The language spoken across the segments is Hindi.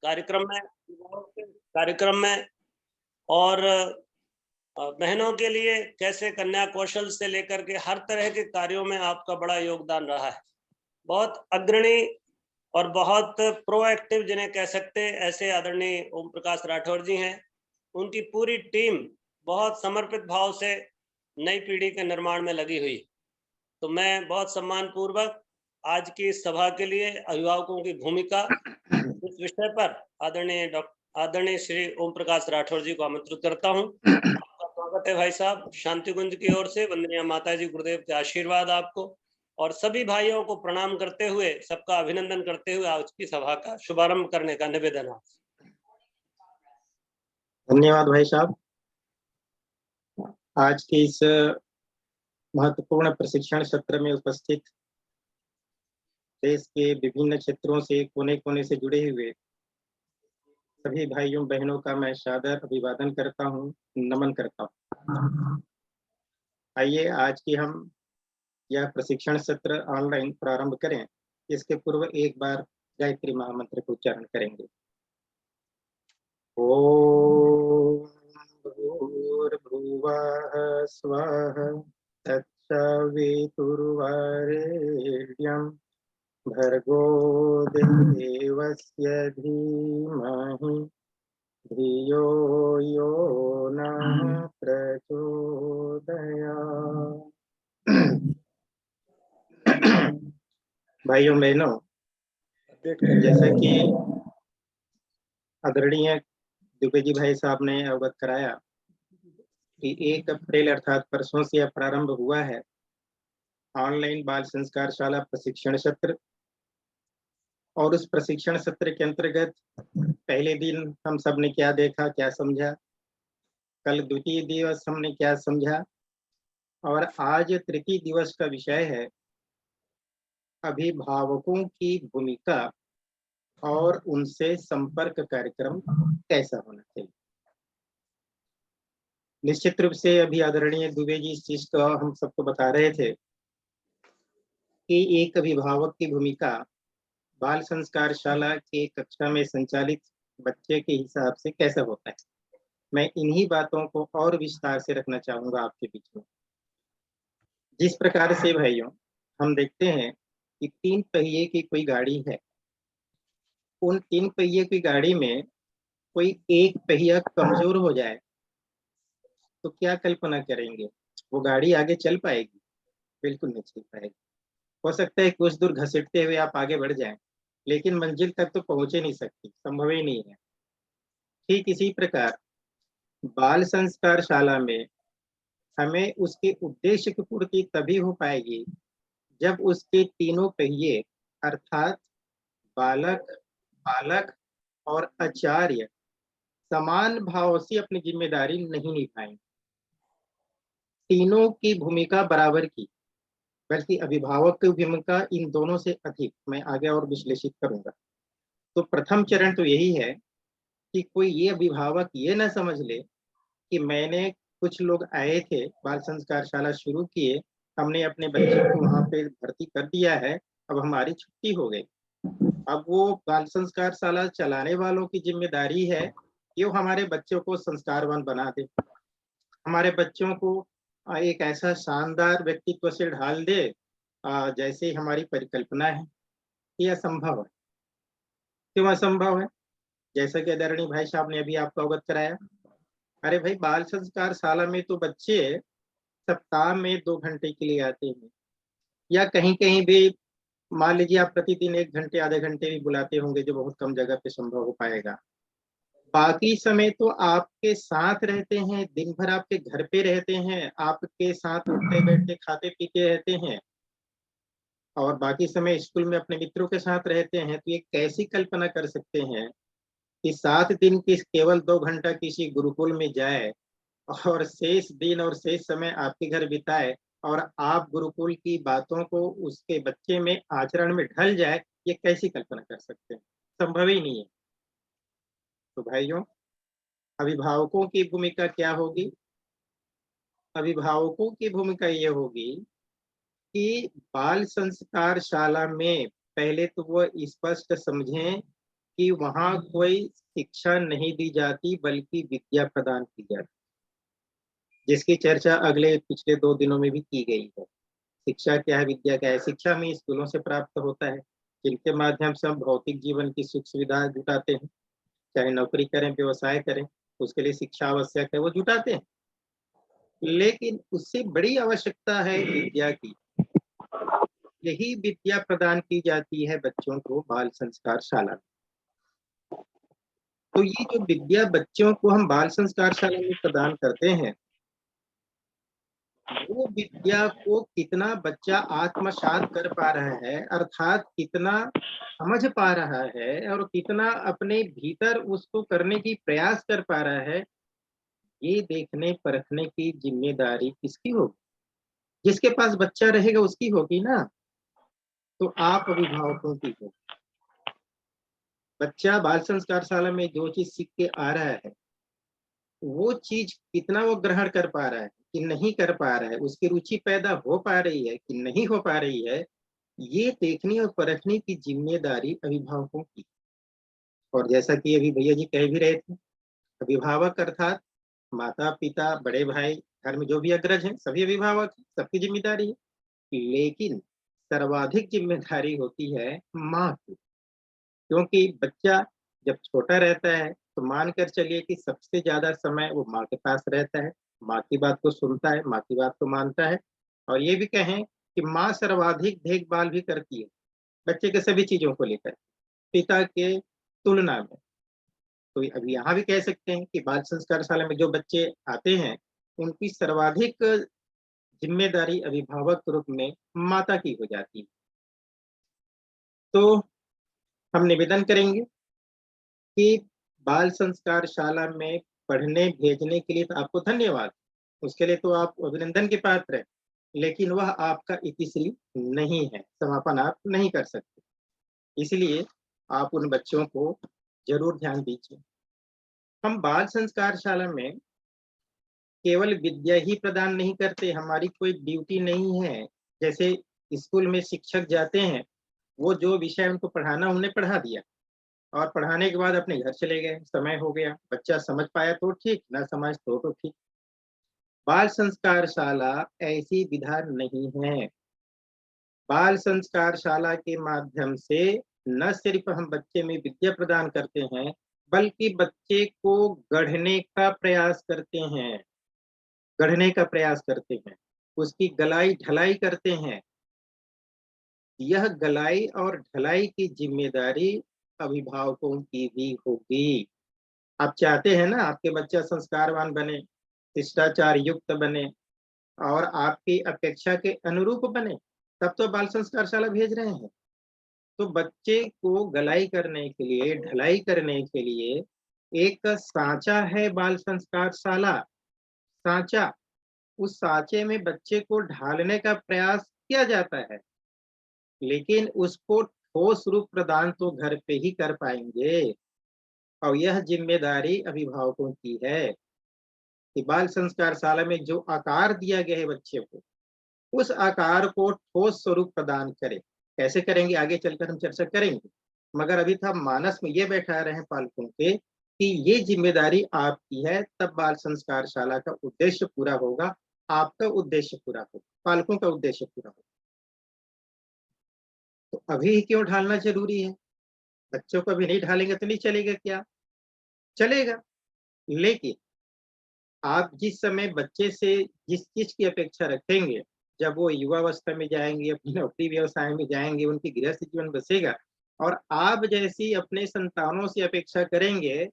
कार्यक्रम में और बहनों के लिए कैसे कन्या कौशल से लेकर के हर तरह के कार्यों में आपका बड़ा योगदान रहा है। बहुत अग्रणी और बहुत प्रोएक्टिव जिन्हें कह सकते हैं, ऐसे आदरणीय ओम प्रकाश राठौर जी हैं। उनकी पूरी टीम बहुत समर्पित भाव से नई पीढ़ी के निर्माण में लगी हुई। तो मैं बहुत सम्मान पूर्वक आज की इस सभा के लिए अभिभावकों की भूमिका इस विषय पर आदरणीय श्री ओम प्रकाश राठौर जी को आमंत्रित करता हूं। आपका स्वागत है भाई साहब। शांति कुंज की ओर से वंदनीय माता जी गुरुदेव के आशीर्वाद आपको, और सभी भाइयों को प्रणाम करते हुए, सबका अभिनंदन करते हुए आज की सभा का शुभारंभ करने का निवेदन है। धन्यवाद भाई साहब। आज के इस महत्वपूर्ण प्रशिक्षण सत्र में उपस्थित देश के विभिन्न क्षेत्रों से कोने कोने से जुड़े हुए सभी भाइयों बहनों का मैं सादर अभिवादन करता हूं, नमन करता हूं। आइए आज की हम यह प्रशिक्षण सत्र ऑनलाइन प्रारंभ करें। इसके पूर्व एक बार गायत्री महामंत्र को उच्चारण करेंगे। ओम भूर्भुवः स्वः तत्सवितुर्वरेण्यं भर्गो देवस्य धीमहि धियो यो नः प्रचोदयात्। भाइयों बहनों, जैसा कि आदरणीय दुबे जी भाई साहब ने अवगत कराया कि 1 अप्रैल अर्थात परसों से यह प्रारंभ हुआ है ऑनलाइन बाल संस्कार शाला प्रशिक्षण सत्र। और उस प्रशिक्षण सत्र के अंतर्गत पहले दिन हम सब ने क्या देखा, क्या समझा, कल द्वितीय दिवस हमने क्या समझा, और आज तृतीय दिवस का विषय है अभिभावकों की भूमिका और उनसे संपर्क कार्यक्रम कैसा होना चाहिए। निश्चित रूप से अभी आदरणीय दुबे जी इस चीज को हम सबको बता रहे थे कि एक अभिभावक की भूमिका बाल संस्कार शाला के कक्षा में संचालित बच्चे के हिसाब से कैसा होता है। मैं इन्हीं बातों को और विस्तार से रखना चाहूंगा आपके बीच में। जिस प्रकार से भाइयों हम देखते हैं कि 3 पहिए की कोई गाड़ी है, उन 3 पहिए की गाड़ी में कोई एक पहिया कमजोर हो जाए तो क्या कल्पना करेंगे, वो गाड़ी आगे चल पाएगी? बिल्कुल नहीं चल पाएगी। हो सकता है कुछ दूर घसीटते हुए आप आगे बढ़ जाएं, लेकिन मंजिल तक तो पहुंच ही नहीं सकती, संभव ही नहीं है। ठीक इसी प्रकार बाल संस्कार शाला में हमें उसके उद्देश्य की पूर्ति तभी हो पाएगी जब उसके तीनों पहिए अर्थात बालक, पालक और आचार्य समान भाव से अपनी जिम्मेदारी नहीं निभाएंगे। तीनों की भूमिका बराबर की, बल्कि अभिभावक की भूमिका इन दोनों से अधिक मैं आगे और विश्लेषित करूंगा। तो प्रथम चरण तो यही है कि कोई ये अभिभावक ये ना समझ ले कि मैंने कुछ लोग आए थे, बाल संस्कार शाला शुरू किए, हमने अपने बच्चे को वहां पे भर्ती कर दिया है, अब हमारी छुट्टी हो गई। अब वो बाल संस्कार शाला चलाने वालों की जिम्मेदारी है कि वो हमारे बच्चों को संस्कारवान बना दे, हमारे बच्चों को एक ऐसा शानदार व्यक्तित्व से ढाल दे जैसे हमारी परिकल्पना है। ये असंभव है। क्यों असंभव है? जैसा कि आदरणीय भाई साहब ने अभी आपको अवगत कराया। अरे भाई, बाल संस्कार शाला में तो बच्चे सप्ताह में 2 घंटे के लिए आते हैं, या कहीं कहीं भी मान लीजिए आप प्रतिदिन 1 घंटे आधे घंटे भी बुलाते होंगे, जो बहुत कम जगह पे संभव हो पाएगा। बाकी समय तो आपके साथ रहते हैं, दिन भर आपके घर पे रहते हैं, आपके साथ उठते बैठते खाते पीते रहते हैं, और बाकी समय स्कूल में अपने मित्रों के साथ रहते हैं। तो ये कैसी कल्पना कर सकते हैं कि 7 दिन की केवल 2 घंटा किसी गुरुकुल में जाए और शेष दिन और शेष समय आपके घर बिताए, और आप गुरुकुल की बातों को उसके बच्चे में आचरण में ढल जाए, ये कैसी कल्पना कर सकते हैं? संभव ही नहीं है। तो भाइयों, अभिभावकों की भूमिका क्या होगी? अभिभावकों की भूमिका ये होगी कि बाल संस्कार शाला में पहले तो वो स्पष्ट समझें कि वहाँ कोई शिक्षा नहीं दी जाती बल्कि विद्या प्रदान की जाती, जिसकी चर्चा अगले पिछले 2 दिनों में भी की गई है। शिक्षा क्या है, विद्या क्या है? शिक्षा हमें स्कूलों से प्राप्त होता है, जिनके माध्यम से हम भौतिक जीवन की सुख सुविधा जुटाते हैं, चाहे नौकरी करें, व्यवसाय करें, उसके लिए शिक्षा आवश्यक है, वो जुटाते हैं। लेकिन उससे बड़ी आवश्यकता है विद्या की। यही विद्या प्रदान की जाती है बच्चों को बाल संस्कार शाला में। तो ये जो विद्या बच्चों को हम बाल संस्कार शाला में प्रदान करते हैं, वो विद्या को कितना बच्चा आत्मसात कर पा रहा है, अर्थात कितना समझ पा रहा है और कितना अपने भीतर उसको करने की प्रयास कर पा रहा है, ये देखने परखने की जिम्मेदारी किसकी होगी? जिसके पास बच्चा रहेगा उसकी होगी ना। तो आप अभिभावकों की होगी। बच्चा बाल संस्कार शाला में जो चीज सीख के आ रहा है, वो चीज कितना वो ग्रहण कर पा रहा है कि नहीं कर पा रहा है, उसकी रुचि पैदा हो पा रही है कि नहीं हो पा रही है, ये देखने और परखने की जिम्मेदारी अभिभावकों की। और जैसा कि अभी भैया जी कह भी रहे थे, अभिभावक अर्थात माता पिता बड़े भाई, घर में जो भी अग्रज हैं सभी अभिभावक हैं, सबकी जिम्मेदारी है। लेकिन सर्वाधिक जिम्मेदारी होती है माँ की, क्योंकि बच्चा जब छोटा रहता है तो मान कर चलिए कि सबसे ज्यादा समय वो माँ के पास रहता है, माँ की बात को सुनता है, माँ की बात को मानता है। और ये भी कहें कि माँ सर्वाधिक देखभाल भी करती है बच्चे के सभी चीजों को लेकर, पिता के तुलना में। तो अब यहाँ भी कह सकते हैं कि बाल संस्कार शाला में जो बच्चे आते हैं, उनकी सर्वाधिक जिम्मेदारी अभिभावक के रूप में माता की हो जाती है। तो हम निवेदन करेंगे कि बाल संस्कार शाला में पढ़ने भेजने के लिए तो आपको धन्यवाद, उसके लिए तो आप अभिनंदन के पात्र हैं, लेकिन वह आपका इतिश्री नहीं है, समापन आप नहीं कर सकते। इसलिए आप उन बच्चों को जरूर ध्यान दीजिए। हम बाल संस्कार शाला में केवल विद्या ही प्रदान नहीं करते, हमारी कोई ड्यूटी नहीं है। जैसे स्कूल में शिक्षक जाते हैं, वो जो विषय उनको पढ़ाना उन्हें पढ़ा दिया और पढ़ाने के बाद अपने घर चले गए, समय हो गया, बच्चा समझ पाया तो ठीक, ना समझ तो ठीक। बाल संस्कार शाला ऐसी विधान नहीं है। बाल संस्कार शाला के माध्यम से न सिर्फ हम बच्चे में विद्या प्रदान करते हैं, बल्कि बच्चे को गढ़ने का प्रयास करते हैं, गढ़ने का प्रयास करते हैं, उसकी गलाई ढलाई करते हैं। यह गलाई और ढलाई की जिम्मेदारी अभिभावकों की भी होगी। आप चाहते हैं ना आपके बच्चा संस्कारवान बने, शिष्टाचार युक्त बने और आपकी अपेक्षा के अनुरूप बने, तब तो बाल संस्कार शाला भेज रहे हैं। तो बच्चे को गलाई करने के लिए, ढलाई करने के लिए एक साँचा है बाल संस्कार शाला, साँचा। उस साँचे में बच्चे को ढालने का प्रयास किया जाता है, लेकिन उसको ठोस रूप प्रदान तो घर पे ही कर पाएंगे। और यह जिम्मेदारी अभिभावकों की है कि बाल संस्कार शाला में जो आकार दिया गया है बच्चे को, उस आकार को ठोस स्वरूप प्रदान करें। कैसे करेंगे आगे चलकर हम चर्चा करेंगे, मगर अभी तो हम मानस में ये बैठा रहे हैं पालकों के कि ये जिम्मेदारी आपकी है, तब बाल संस्कार शाला का उद्देश्य पूरा होगा, आपका उद्देश्य पूरा होगा, पालकों का उद्देश्य पूरा होगा। तो अभी ही क्यों ढालना जरूरी है? बच्चों को अभी नहीं ढालेंगे तो नहीं चलेगा क्या? चलेगा। लेकिन आप जिस समय बच्चे से जिस चीज की अपेक्षा रखेंगे, जब वो युवावस्था में जाएंगे, अपनी नौकरी व्यवसाय में जाएंगे, उनकी गृहस्थ जीवन बसेगा और आप जैसी अपने संतानों से अपेक्षा करेंगे,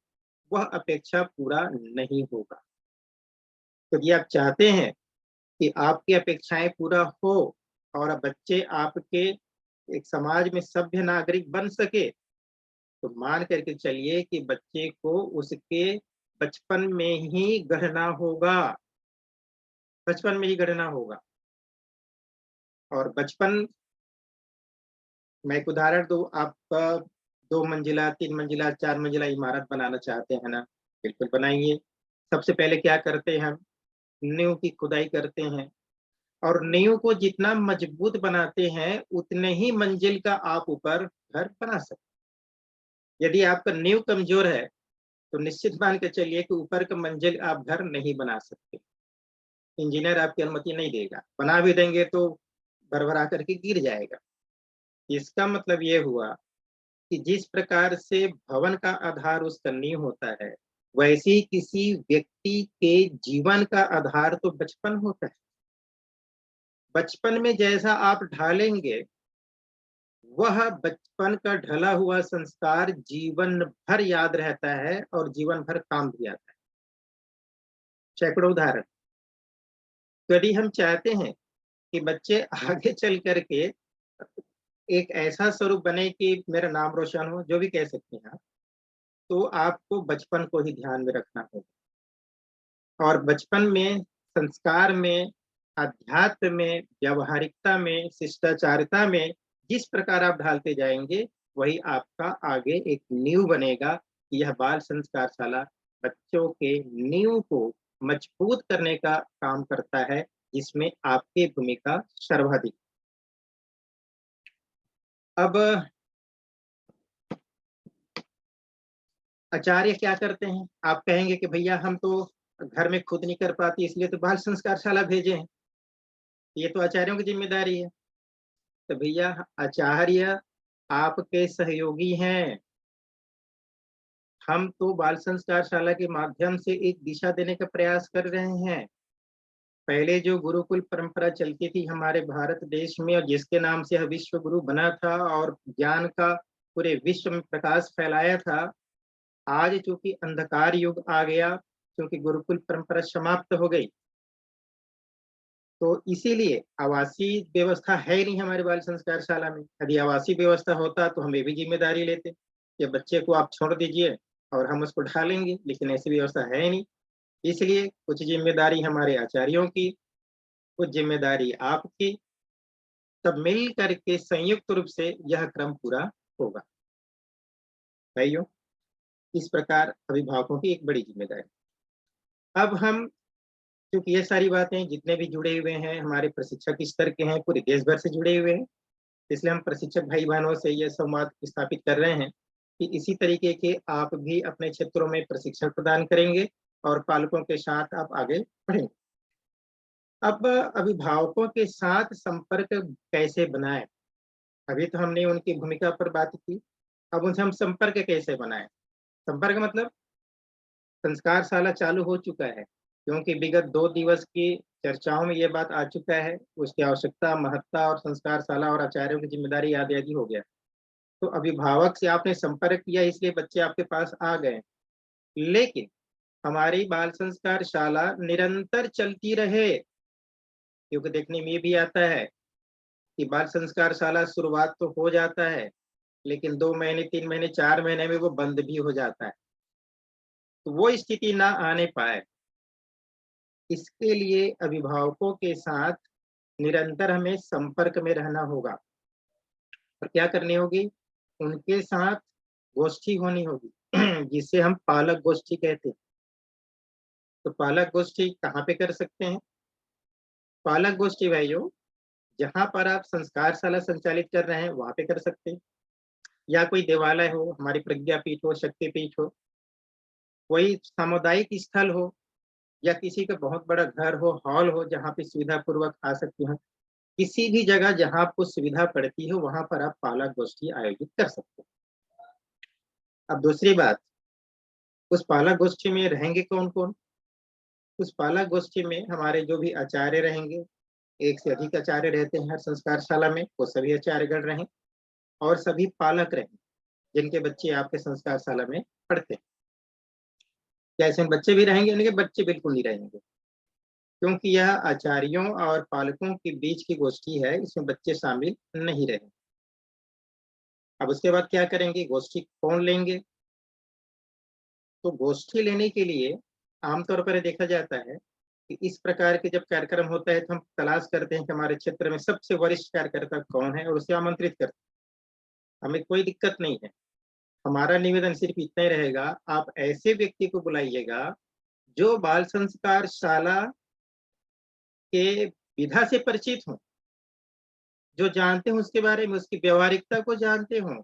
वह अपेक्षा पूरा नहीं होगा। तो यदि आप चाहते हैं कि आपकी अपेक्षाएं पूरा हो और बच्चे आपके एक समाज में सभ्य नागरिक बन सके, तो मान करके चलिए कि बच्चे को उसके बचपन में ही गढ़ना होगा, बचपन में ही गढ़ना होगा। और बचपन, मैं एक उदाहरण दूं, आप 2 मंजिला 3 मंजिला 4 मंजिला इमारत बनाना चाहते हैं ना, बिल्कुल बनाइए। सबसे पहले क्या करते हैं हम? नींव की खुदाई करते हैं और नींव को जितना मजबूत बनाते हैं उतने ही मंजिल का आप ऊपर घर बना सकते हैं। यदि आपका नींव कमजोर है तो निश्चित मान के चलिए कि ऊपर का मंजिल आप घर नहीं बना सकते। इंजीनियर आपकी अनुमति नहीं देगा, बना भी देंगे तो भरभरा करके गिर जाएगा। इसका मतलब ये हुआ कि जिस प्रकार से भवन का आधार उसका नींव होता है, वैसे ही किसी व्यक्ति के जीवन का आधार तो बचपन होता है। बचपन में जैसा आप ढालेंगे, वह बचपन का ढला हुआ संस्कार जीवन भर याद रहता है और जीवन भर काम भी आता है। सैकड़ों उदाहरण। यदि हम चाहते हैं कि बच्चे आगे चल करके एक ऐसा स्वरूप बने कि मेरा नाम रोशन हो, जो भी कह सकते हैं आप, तो आपको बचपन को ही ध्यान में रखना होगा। और बचपन में, संस्कार में, अध्यात्म में, व्यावहारिकता में, शिष्टाचारता में जिस प्रकार आप ढालते जाएंगे, वही आपका आगे एक नींव बनेगा। यह बाल संस्कार शाला बच्चों के नींव को मजबूत करने का काम करता है, जिसमें आपकी भूमिका सर्वाधिक। अब आचार्य क्या करते हैं? आप कहेंगे कि भैया हम तो घर में खुद नहीं कर पाते, इसलिए तो बाल संस्कार शाला भेजे हैं, ये तो आचार्यों की जिम्मेदारी है। तो भैया आचार्य आपके सहयोगी हैं। हम तो बाल संस्कार शाला के माध्यम से एक दिशा देने का प्रयास कर रहे हैं। पहले जो गुरुकुल परंपरा चलती थी हमारे भारत देश में, और जिसके नाम से विश्व गुरु बना था और ज्ञान का पूरे विश्व में प्रकाश फैलाया था, आज चूंकि अंधकार युग आ गया, क्योंकि गुरुकुल परंपरा समाप्त हो गई, तो इसीलिए आवासीय व्यवस्था है नहीं हमारे बाल संस्कार शाला में। यदि आवासीय व्यवस्था होता तो हम ये भी जिम्मेदारी लेते कि बच्चे को आप छोड़ दीजिए और हम उसको ढालेंगे, लेकिन ऐसी व्यवस्था है नहीं। इसलिए कुछ जिम्मेदारी हमारे आचार्यों की, कुछ जिम्मेदारी आपकी, सब मिल करके संयुक्त रूप से यह क्रम पूरा होगा। भाइयों, इस प्रकार अभिभावकों की एक बड़ी जिम्मेदारी। अब हम, क्योंकि ये सारी बातें जितने भी जुड़े हुए हैं हमारे प्रशिक्षक स्तर के हैं, पूरे देश भर से जुड़े हुए हैं, इसलिए हम प्रशिक्षक भाई बहनों से ये संवाद स्थापित कर रहे हैं कि इसी तरीके के आप भी अपने क्षेत्रों में प्रशिक्षण प्रदान करेंगे और पालकों के साथ आप आगे बढ़ेंगे। अब अभिभावकों के साथ संपर्क कैसे बनाएं? अभी तो हमने उनकी भूमिका पर बात की, अब उनसे हम संपर्क कैसे बनाएं? संपर्क मतलब संस्कार शाला चालू हो चुका है, क्योंकि विगत 2 दिवस की चर्चाओं में ये बात आ चुका है, उसकी आवश्यकता, महत्ता और संस्कार शाला और आचार्यों की जिम्मेदारी आदि आदि हो गया। तो अभिभावक से आपने संपर्क किया, इसलिए बच्चे आपके पास आ गए, लेकिन हमारी बाल संस्कार शाला निरंतर चलती रहे, क्योंकि देखने में ये भी आता है कि बाल संस्कार शाला शुरुआत तो हो जाता है, लेकिन 2 महीने, 3 महीने, 4 महीने में वो बंद भी हो जाता है। तो वो स्थिति ना आने पाए, इसके लिए अभिभावकों के साथ निरंतर हमें संपर्क में रहना होगा। और क्या करनी होगी? उनके साथ गोष्ठी होनी होगी जिसे हम पालक गोष्ठी कहते हैं। तो पालक गोष्ठी कहाँ पे कर सकते हैं? पालक गोष्ठी भाइयों, जहाँ पर आप संस्कार शाला संचालित कर रहे हैं वहां पे कर सकते हैं, या कोई देवालय हो, हमारी प्रज्ञा पीठ हो, शक्ति पीठ हो, कोई सामुदायिक स्थल हो, या किसी का बहुत बड़ा घर हो, हॉल हो, जहाँ पे सुविधा पूर्वक आ सकते हैं। किसी भी जगह जहाँ आपको सुविधा पड़ती है वहां पर आप पालक गोष्ठी आयोजित कर सकते हैं। अब दूसरी बात, उस पालक गोष्ठी में रहेंगे कौन कौन? उस पालक गोष्ठी में हमारे जो भी आचार्य रहेंगे, एक से अधिक आचार्य रहते हैं हर संस्कार शाला में, वो सभी आचार्यगण रहें और सभी पालक रहें जिनके बच्चे आपके संस्कार शाला में पढ़ते हैं। क्या इसमें बच्चे भी रहेंगे? उनके बच्चे बिल्कुल नहीं रहेंगे, क्योंकि यह आचार्यों और पालकों के बीच की गोष्ठी है, इसमें बच्चे शामिल नहीं रहेंगे। अब उसके बाद क्या करेंगे? गोष्ठी कौन लेंगे? तो गोष्ठी लेने के लिए आमतौर पर देखा जाता है कि इस प्रकार के जब कार्यक्रम होता है तो हम तलाश करते हैं कि हमारे क्षेत्र में सबसे वरिष्ठ कार्यकर्ता कौन है और उसे आमंत्रित करते हैं। हमें कोई दिक्कत नहीं है, हमारा निवेदन सिर्फ इतना ही रहेगा, आप ऐसे व्यक्ति को बुलाइएगा जो बाल संस्कार शाला के विधा से परिचित हों, जो जानते हो उसके बारे में, उसकी व्यवहारिकता को जानते हो,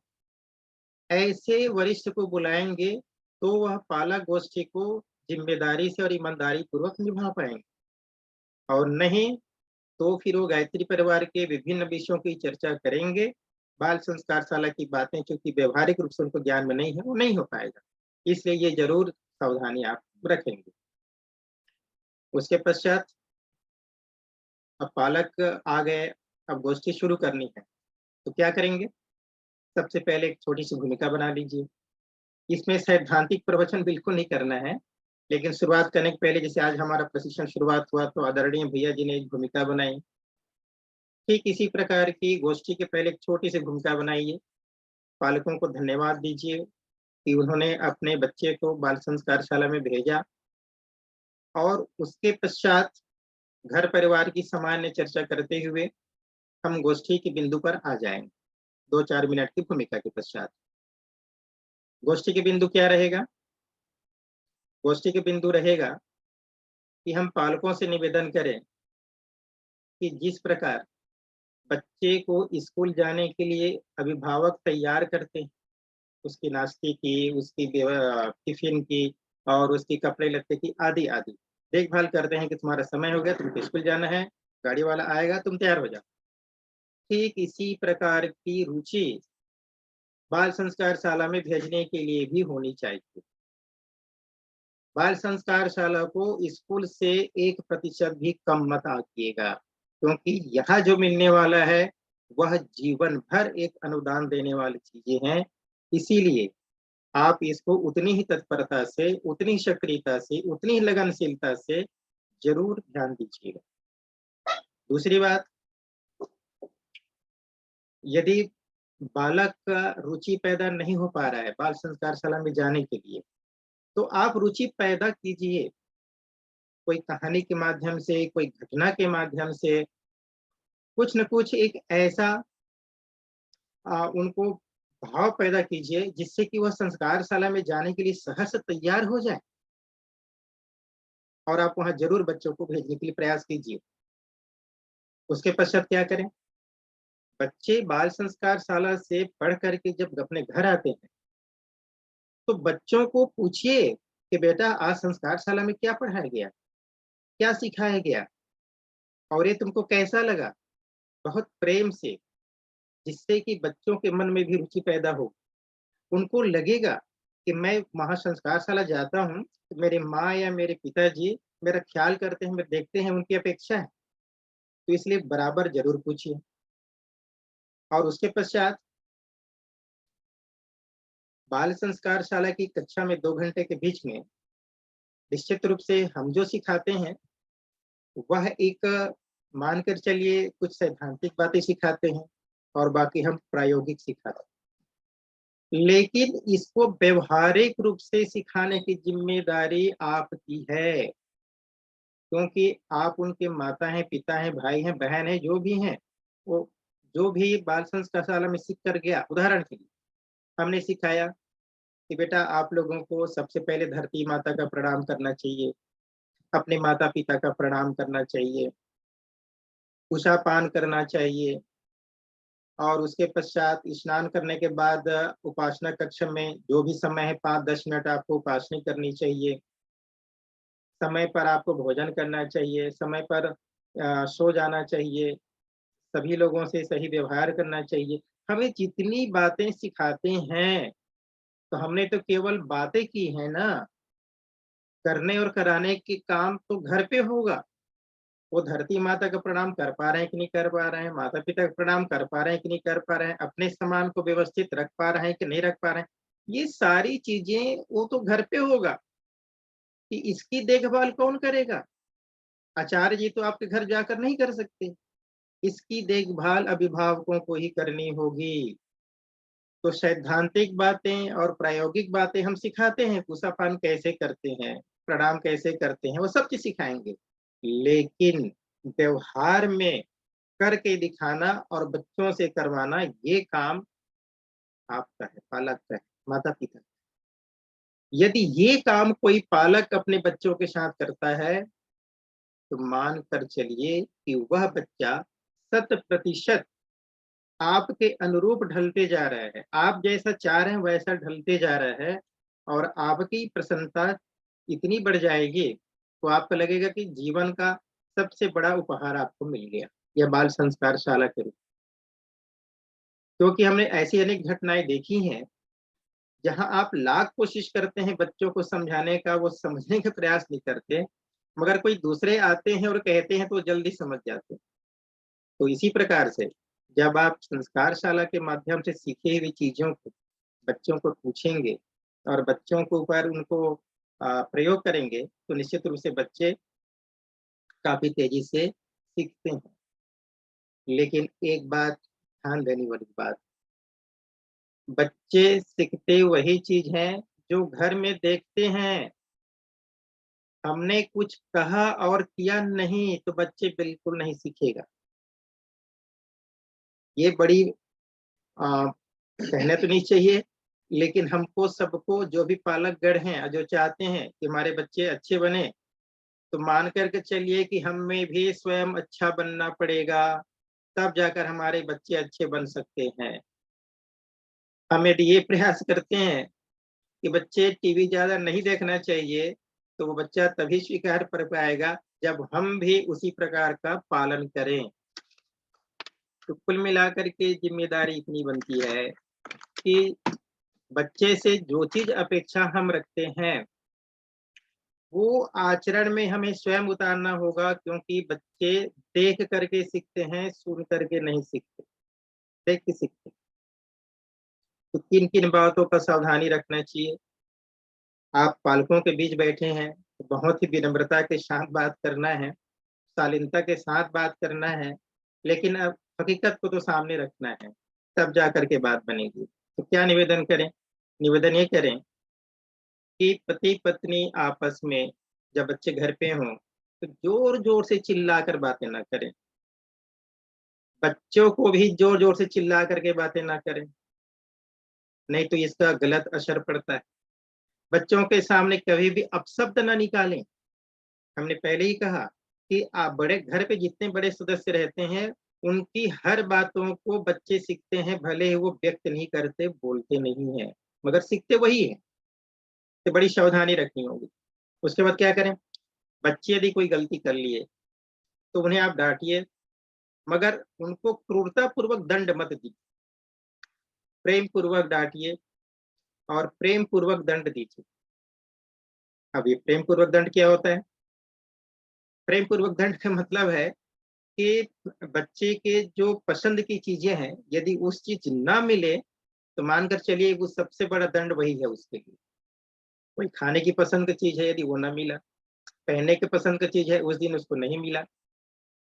ऐसे वरिष्ठ को बुलाएंगे तो वह पालक गोष्ठी को जिम्मेदारी से और ईमानदारी पूर्वक निभा पाएंगे, और नहीं तो फिर वो गायत्री परिवार के विभिन्न विषयों की चर्चा करेंगे। बाल संस्कार शाला की बातें चूंकि व्यवहारिक रूप से उनको ज्ञान में नहीं है, वो नहीं हो पाएगा। इसलिए ये जरूर सावधानी आप रखेंगे। उसके पश्चात अब पालक आ गए, अब गोष्ठी शुरू करनी है, तो क्या करेंगे? सबसे पहले एक छोटी सी भूमिका बना लीजिए। इसमें सैद्धांतिक प्रवचन बिल्कुल नहीं करना है, लेकिन शुरुआत करने के पहले जैसे आज हमारा प्रशिक्षण शुरुआत हुआ तो आदरणीय भैया जी ने एक भूमिका बनाई, ठीक इसी प्रकार की गोष्ठी के पहले एक छोटी सी भूमिका बनाइए। पालकों को धन्यवाद दीजिए कि उन्होंने अपने बच्चे को बाल संस्कार शाला में भेजा, और उसके पश्चात घर परिवार की सामान्य चर्चा करते हुए हम गोष्ठी के बिंदु पर आ जाएंगे। 2-4 मिनट की भूमिका के पश्चात गोष्ठी के बिंदु क्या रहेगा? गोष्ठी के बिंदु रहेगा कि हम पालकों से निवेदन करें कि जिस प्रकार बच्चे को स्कूल जाने के लिए अभिभावक तैयार करते हैं, उसकी नाश्ते की, उसकी टिफिन की और उसकी कपड़े लत्ते की आदि आदि देखभाल करते हैं कि तुम्हारा समय हो गया, तुमको स्कूल जाना है, गाड़ी वाला आएगा, तुम तैयार हो जाओ। ठीक इसी प्रकार की रुचि बाल संस्कार शाला में भेजने के लिए भी होनी चाहिए। बाल संस्कार शाला को स्कूल से 1% भी कम मत आंकिएगा, क्योंकि यहाँ जो मिलने वाला है वह जीवन भर एक अनुदान देने वाली चीजें हैं। इसीलिए आप इसको उतनी ही तत्परता से, उतनी सक्रियता से, उतनी ही लगनशीलता से जरूर ध्यान दीजिएगा। दूसरी बात, यदि बालक का रुचि पैदा नहीं हो पा रहा है बाल संस्कार शाला में जाने के लिए, तो आप रुचि पैदा कीजिए। कोई कहानी के माध्यम से, कोई घटना के माध्यम से, कुछ न कुछ एक ऐसा उनको भाव पैदा कीजिए जिससे कि वह संस्कार शाला में जाने के लिए सहर्ष तैयार हो जाए, और आप वहां जरूर बच्चों को भेजने के लिए प्रयास कीजिए। उसके पश्चात क्या करें? बच्चे बाल संस्कार शाला से पढ़ करके जब अपने घर आते हैं तो बच्चों को पूछिए कि बेटा आज संस्कार शाला में क्या पढ़ाया गया, क्या सिखाया गया, और ये तुमको कैसा लगा? बहुत प्रेम से, जिससे कि बच्चों के मन में भी रुचि पैदा हो। उनको लगेगा कि मैं वहाँ संस्कार शाला जाता हूँ तो मेरे माँ या मेरे पिताजी मेरा ख्याल करते हैं, मेरे देखते हैं, उनकी अपेक्षा है। तो इसलिए बराबर जरूर पूछिए। और उसके पश्चात बाल संस्कार शाला की कक्षा में 2 घंटे के बीच में निश्चित रूप से हम जो सिखाते हैं वह एक, मानकर चलिए, कुछ सैद्धांतिक बातें सिखाते हैं और बाकी हम प्रायोगिक सिखाते हैं, लेकिन इसको व्यवहारिक रूप से सिखाने की जिम्मेदारी आपकी है, क्योंकि आप उनके माता हैं, पिता हैं, भाई हैं, बहन हैं, जो भी हैं। वो जो भी बाल संस्कार शाला में सीख कर गया, उदाहरण के लिए हमने सिखाया कि बेटा आप लोगों को सबसे पहले धरती माता का प्रणाम करना चाहिए, अपने माता पिता का प्रणाम करना चाहिए, उषा पान करना चाहिए, और उसके पश्चात स्नान करने के बाद उपासना कक्ष में जो भी समय है 5-10 मिनट आपको उपासना करनी चाहिए। समय पर आपको भोजन करना चाहिए, समय पर सो जाना चाहिए, सभी लोगों से सही व्यवहार करना चाहिए। हमें जितनी बातें सिखाते हैं तो हमने तो केवल बातें की है ना, करने और कराने के काम तो घर पे होगा। वो धरती माता का प्रणाम कर पा रहे हैं कि नहीं कर पा रहे हैं, माता पिता का प्रणाम कर पा रहे हैं कि नहीं कर पा रहे हैं, अपने सामान को व्यवस्थित रख पा रहे हैं कि नहीं रख पा रहे हैं, ये सारी चीजें वो तो घर पे होगा। कि इसकी देखभाल कौन करेगा? आचार्य जी तो आपके घर जाकर नहीं कर सकते। इसकी देखभाल अभिभावकों को ही करनी होगी। तो सैद्धांतिक बातें और प्रायोगिक बातें हम सिखाते हैं, पूसा-पान कैसे करते हैं, प्रणाम कैसे करते हैं, वो सब चीज़ सिखाएँगे। लेकिन व्यवहार में करके दिखाना और बच्चों से करवाना, ये काम आपका है, पालक का है, माता-पिता। यदि ये काम कोई पालक अपने बच्चों के साथ करता है, तो मान कर चलिए कि वह बच्चा 100% आपके अनुरूप ढलते जा रहा है, आप जैसा चाह रहे हैं वैसा ढलते जा रहा है, और आपकी प्रसन्नता इतनी बढ़ जाएगी, तो आपको लगेगा कि जीवन का सबसे बड़ा उपहार आपको मिल गया, यह बाल संस्कार शाला के रूप। क्योंकि हमने ऐसी अनेक घटनाएं देखी हैं, जहां आप लाख कोशिश करते हैं बच्चों को समझाने का, वो समझने का प्रयास नहीं करते, मगर कोई दूसरे आते हैं और कहते हैं तो वो जल्दी समझ जाते हैं। तो इसी प्रकार से जब आप संस्कार शाला के माध्यम से सीखी हुई चीजों को बच्चों को पूछेंगे और बच्चों के ऊपर उनको प्रयोग करेंगे, तो निश्चित रूप से बच्चे काफी तेजी से सीखते हैं। लेकिन एक बात ध्यान देने वाली बात, बच्चे सीखते वही चीज है जो घर में देखते हैं। हमने कुछ कहा और किया नहीं तो बच्चे बिल्कुल नहीं सीखेगा। ये बड़ी कहना तो नहीं चाहिए, लेकिन हमको सबको, जो भी पालकगण हैं जो चाहते हैं कि हमारे बच्चे अच्छे बने, तो मान करके चलिए कि हमें भी स्वयं अच्छा बनना पड़ेगा, तब जाकर हमारे बच्चे अच्छे बन सकते हैं। हम यदि ये प्रयास करते हैं कि बच्चे टीवी ज्यादा नहीं देखना चाहिए, तो वो बच्चा तभी स्वीकार कर पाएगा जब हम भी उसी प्रकार का पालन करें। तो कुल मिलाकर के जिम्मेदारी इतनी बनती है कि बच्चे से जो चीज अपेक्षा हम रखते हैं, वो आचरण में हमें स्वयं उतारना होगा, क्योंकि बच्चे देख करके सीखते हैं, सुन करके नहीं सीखते, देख के सीखते। तो किन किन बातों का सावधानी रखना चाहिए। आप पालकों के बीच बैठे हैं तो बहुत ही विनम्रता के साथ बात करना है, शालीनता के साथ बात करना है, लेकिन अब हकीकत को तो सामने रखना है, तब जा करके बात बनेगी। तो क्या निवेदन करें? निवेदन ये करें कि पति पत्नी आपस में जब बच्चे घर पे हों, तो जोर जोर से चिल्ला कर बातें ना करें। बच्चों को भी जोर जोर से चिल्ला करके बातें ना करें, नहीं तो इसका गलत असर पड़ता है। बच्चों के सामने कभी भी अपशब्द ना निकालें। हमने पहले ही कहा कि आप बड़े घर पे जितने बड़े सदस्य रहते हैं, उनकी हर बातों को बच्चे सीखते हैं, भले ही वो व्यक्त नहीं करते, बोलते नहीं है, मगर सीखते वही है। तो बड़ी सावधानी रखनी होगी। उसके बाद क्या करें? बच्चे यदि कोई गलती कर लिए तो उन्हें आप डांटिए, मगर उनको क्रूरता पूर्वक दंड मत दीजिए। प्रेम पूर्वक डांटिए और प्रेम पूर्वक दंड दीजिए। अब ये प्रेम पूर्वक दंड क्या होता है? प्रेम पूर्वक दंड का मतलब है कि बच्चे के जो पसंद की चीजें हैं, यदि उस चीज ना मिले, तो मानकर चलिए वो सबसे बड़ा दंड वही है उसके लिए। कोई खाने की पसंद की चीज है, यदि वो ना मिला, पहनने की पसंद की चीज है, उस दिन उसको नहीं मिला,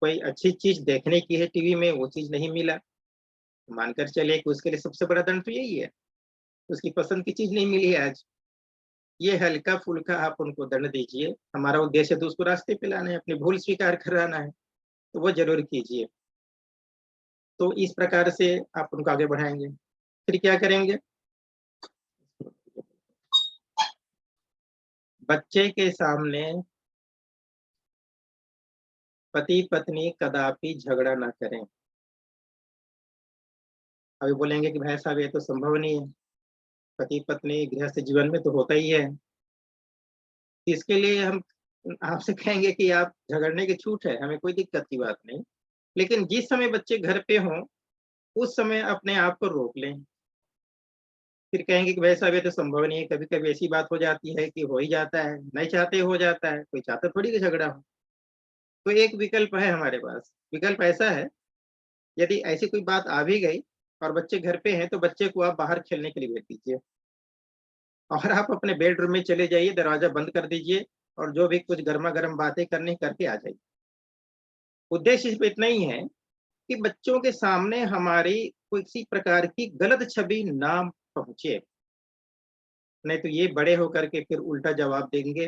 कोई अच्छी चीज देखने की है टीवी में, वो चीज नहीं मिला, तो मानकर चलिए कि उसके लिए सबसे बड़ा दंड तो यही है, उसकी पसंद की चीज नहीं मिली है आज। ये हल्का फुल्का आप उनको दंड दीजिए। हमारा उद्देश्य तो उसको रास्ते पे लाना है, अपनी भूल स्वीकार कराना है, तो वो जरूर कीजिए। तो इस प्रकार से आप उनको आगे बढ़ाएंगे। फिर क्या करेंगे? बच्चे के सामने पति पत्नी कदापि झगड़ा ना करें। अभी बोलेंगे कि भाई साहब ये तो संभव नहीं है, पति पत्नी गृहस्थ जीवन में तो होता ही है। इसके लिए हम आपसे कहेंगे कि आप झगड़ने की छूट है, हमें कोई दिक्कत की बात नहीं। लेकिन जिस समय बच्चे घर पे हों, उस समय अपने आप को रोक लें। फिर कहेंगे कि भाई साहब ये तो संभव नहीं है, कभी कभी ऐसी बात हो जाती है कि हो ही जाता है, नहीं चाहते हो जाता है, कोई चाहता थोड़ी कि झगड़ा हो। तो एक विकल्प है हमारे पास। विकल्प ऐसा है, यदि ऐसी कोई बात आ भी गई और बच्चे घर पे हैं, तो बच्चे को आप बाहर खेलने के लिए भेज दीजिए और आप अपने बेडरूम में चले जाइए, दरवाजा बंद कर दीजिए और जो भी कुछ गर्मा गर्म बातें करनी करके आ जाइए। उद्देश्य सिर्फ इतना ही है कि बच्चों के सामने हमारी किसी प्रकार की गलत छवि ना पहुंचे, नहीं तो ये बड़े होकर के फिर उल्टा जवाब देंगे।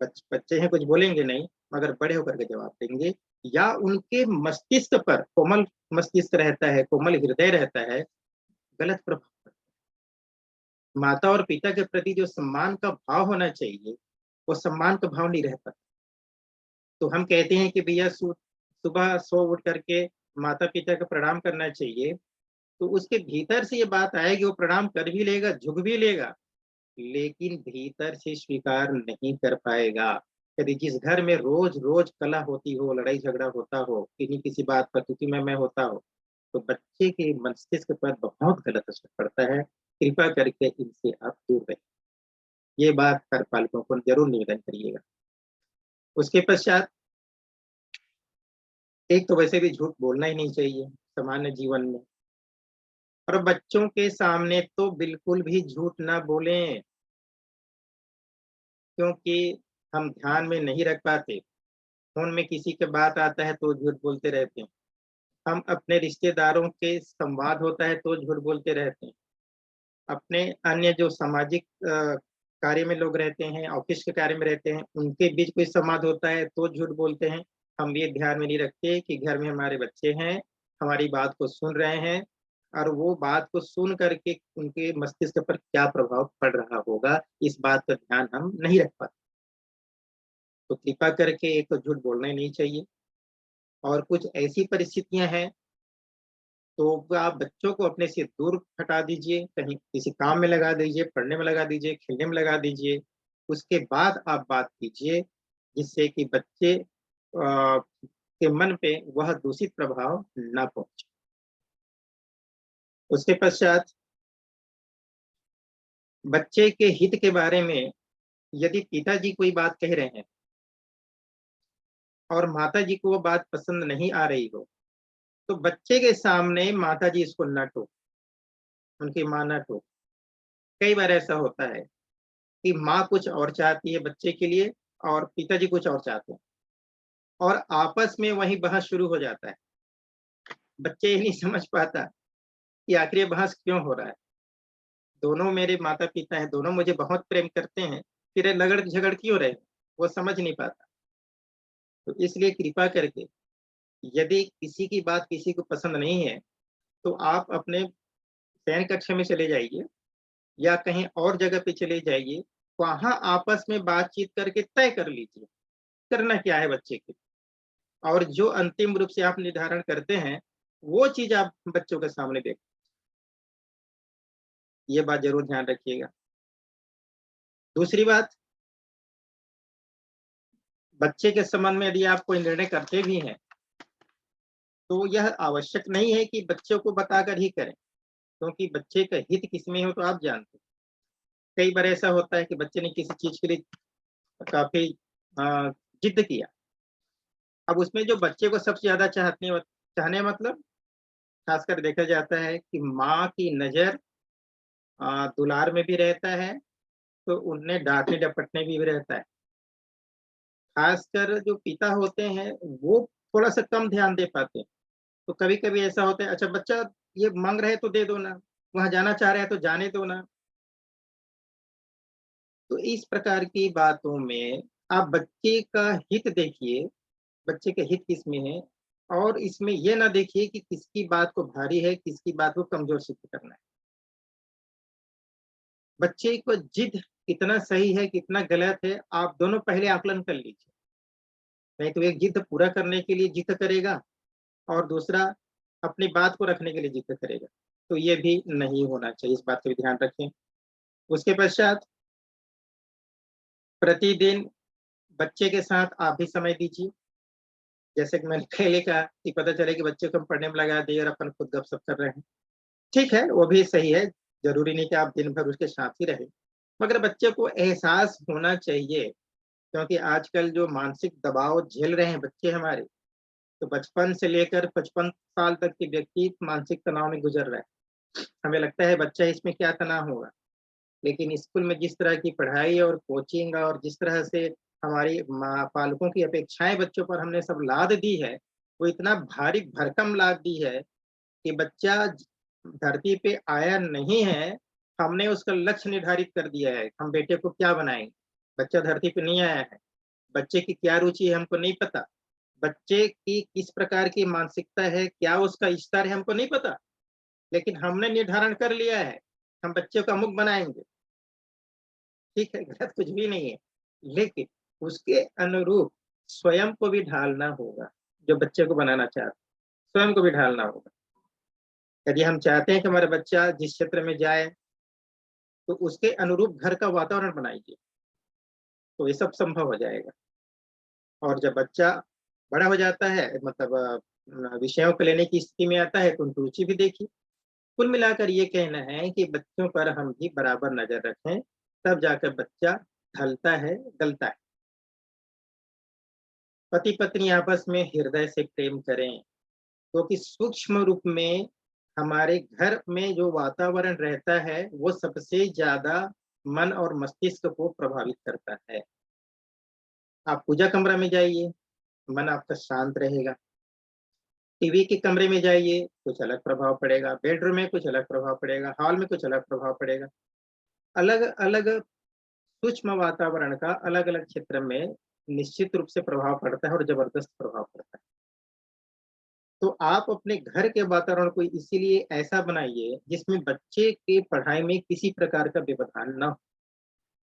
बच्चे हैं, कुछ बोलेंगे नहीं, मगर बड़े होकर के जवाब देंगे, या उनके मस्तिष्क पर, कोमल मस्तिष्क रहता है, कोमल हृदय रहता है, गलत प्रभाव पड़ता है। माता और पिता के प्रति जो सम्मान का भाव होना चाहिए, वो सम्मान का भाव नहीं रहता। तो हम कहते हैं कि भैया सुबह सो उठ करके माता पिता का प्रणाम करना चाहिए, तो उसके भीतर से ये बात आएगी, वो प्रणाम कर भी लेगा, झुक भी लेगा, लेकिन भीतर से स्वीकार नहीं कर पाएगा। यदि जिस घर में रोज रोज कलह होती हो, लड़ाई झगड़ा होता हो, किन्हीं किसी बात पर तू मैं होता हो, तो बच्चे के मस्तिष्क पर बहुत गलत असर पड़ता है। कृपा करके इनसे आप दूर रहें। ये बात हर पालकों को जरूर निवेदन करिएगा। उसके पश्चात एक तो वैसे भी झूठ बोलना ही नहीं चाहिए सामान्य जीवन में, और बच्चों के सामने तो बिल्कुल भी झूठ ना बोलें, क्योंकि हम ध्यान में नहीं रख पाते। फोन में किसी के बात आता है तो झूठ बोलते रहते हैं। हम अपने रिश्तेदारों के संवाद होता है तो झूठ बोलते रहते हैं। अपने अन्य जो सामाजिक कार्य में लोग रहते हैं, ऑफिस के कार्य में रहते हैं, उनके बीच कोई संवाद होता है तो झूठ बोलते हैं। हम ये ध्यान में नहीं रखते कि घर में हमारे बच्चे हैं, हमारी बात को सुन रहे हैं, और वो बात को सुन करके उनके मस्तिष्क पर क्या प्रभाव पड़ रहा होगा, इस बात का ध्यान हम नहीं रख पाते। तो कृपा करके एक तो झूठ बोलना ही नहीं चाहिए। और कुछ ऐसी परिस्थितियां हैं तो आप बच्चों को अपने से दूर हटा दीजिए, कहीं किसी काम में लगा दीजिए, पढ़ने में लगा दीजिए, खेलने में लगा दीजिए। उसके बाद आप बात कीजिए, जिससे कि बच्चे के मन पे वह दूषित प्रभाव ना पहुंचे। उसके पश्चात बच्चे के हित के बारे में यदि पिताजी कोई बात कह रहे हैं और माताजी को वो बात पसंद नहीं आ रही हो, तो बच्चे के सामने माताजी इसको न टोके, उनकी माँ न टोके। कई बार ऐसा होता है कि माँ कुछ और चाहती है बच्चे के लिए और पिताजी कुछ और चाहते हैं, और आपस में वही बहस शुरू हो जाता है। बच्चे ये नहीं समझ पाता कि आखिर ये बहस क्यों हो रहा है। दोनों मेरे माता पिता हैं, दोनों मुझे बहुत प्रेम करते हैं, फिर ये लगड़ झगड़ क्यों रहे, वो समझ नहीं पाता। तो इसलिए कृपा करके यदि किसी की बात किसी को पसंद नहीं है, तो आप अपने शयन कक्ष में चले जाइए या कहीं और जगह पे चले जाइए, वहां आपस में बातचीत करके तय कर लीजिए करना क्या है बच्चे के। और जो अंतिम रूप से आप निर्धारण करते हैं, वो चीज आप बच्चों के सामने देखें। ये बात जरूर ध्यान रखिएगा। दूसरी बात, बच्चे के संबंध में यदि आप कोई निर्णय करते भी हैं, तो यह आवश्यक नहीं है कि बच्चों को बताकर ही करें, क्योंकि बच्चे का हित किसमें हो तो आप जानते हैं। कई बार ऐसा होता है कि बच्चे ने किसी चीज के लिए काफी अ, जिद किया। अब उसमें जो बच्चे को सबसे ज्यादा चाहने मतलब खासकर देखा जाता है कि माँ की नजर दुलार में भी रहता है, तो उन्हें डांटने डपटने भी रहता है। खासकर जो पिता होते हैं वो थोड़ा सा कम ध्यान दे पाते हैं। तो कभी कभी ऐसा होता है, अच्छा बच्चा ये मांग रहे तो दे दो ना, वहां जाना चाह रहे हैं तो जाने दो ना। तो इस प्रकार की बातों में आप बच्चे का हित देखिए, बच्चे का हित किसमें है, और इसमें ये ना देखिए कि किसकी बात को भारी है, किसकी बात को कमजोर सिद्ध करना है। बच्चे को जिद कितना सही है कितना गलत है, आप दोनों पहले आकलन कर लीजिए। नहीं तो एक जिद पूरा करने के लिए जिद करेगा, और दूसरा अपनी बात को रखने के लिए जिद करेगा। तो ये भी नहीं होना चाहिए, इस बात का भी ध्यान रखें। उसके पश्चात प्रतिदिन बच्चे के साथ आप भी समय दीजिए। जैसे कि मैंने पहले कहा कि पता चले कि बच्चे को हम पढ़ने में लगा दिए और अपन खुद गपशप कर रहे हैं। ठीक है, वो भी सही है। जरूरी नहीं कि आप दिन भर उसके साथ ही रहे, मगर बच्चे को एहसास होना चाहिए, क्योंकि आजकल जो मानसिक दबाव झेल रहे हैं बच्चे हमारे, तो बचपन से लेकर 55 साल तक के व्यक्ति मानसिक तनाव में गुजर रहा है। हमें लगता है बच्चा इसमें क्या तनाव होगा, लेकिन स्कूल में जिस तरह की पढ़ाई और कोचिंग और जिस तरह से हमारी माँ पालकों की अपेक्षाएं बच्चों पर हमने सब लाद दी है, वो इतना भारी भरकम लाद दी है कि बच्चा धरती पे आया नहीं है, हमने उसका लक्ष्य निर्धारित कर दिया है, हम बेटे को क्या बनाएंगे। बच्चा धरती पे नहीं आया है, बच्चे की क्या रुचि है हमको नहीं पता, बच्चे की किस प्रकार की मानसिकता है, क्या उसका स्तर है हमको नहीं पता, लेकिन हमने निर्धारण कर लिया है हम बच्चे को अमुक बनाएंगे। ठीक है, गलत कुछ भी नहीं है, लेकिन उसके अनुरूप स्वयं को भी ढालना होगा। जो बच्चे को बनाना चाहते स्वयं को भी ढालना होगा। यदि हम चाहते हैं कि हमारा बच्चा जिस क्षेत्र में जाए तो उसके अनुरूप घर का वातावरण बनाइए, तो ये सब संभव हो जाएगा। और जब बच्चा बड़ा हो जाता है, मतलब विषयों को लेने की स्थिति में आता है, तो उनकी रुचि भी देखिए। कुल मिलाकर ये कहना है कि बच्चों पर हम भी बराबर नजर रखें, तब जाकर बच्चा ढलता है, गलता है। पति पत्नी आपस में हृदय से प्रेम करें, क्योंकि सूक्ष्म रूप में हमारे घर में जो वातावरण रहता है वो सबसे ज्यादा मन और मस्तिष्क को प्रभावित करता है। आप पूजा कमरा में जाइए, मन आपका शांत रहेगा। टीवी के कमरे में जाइए, कुछ अलग प्रभाव पड़ेगा। बेडरूम में कुछ अलग प्रभाव पड़ेगा। हॉल में कुछ अलग प्रभाव पड़ेगा। अलग अलग सूक्ष्म वातावरण का अलग अलग क्षेत्र में निश्चित रूप से प्रभाव पड़ता है और जबरदस्त प्रभाव पड़ता है। तो आप अपने घर के वातावरण को इसीलिए ऐसा बनाइए जिसमें बच्चे के पढ़ाई में किसी प्रकार का व्यवधान न हो।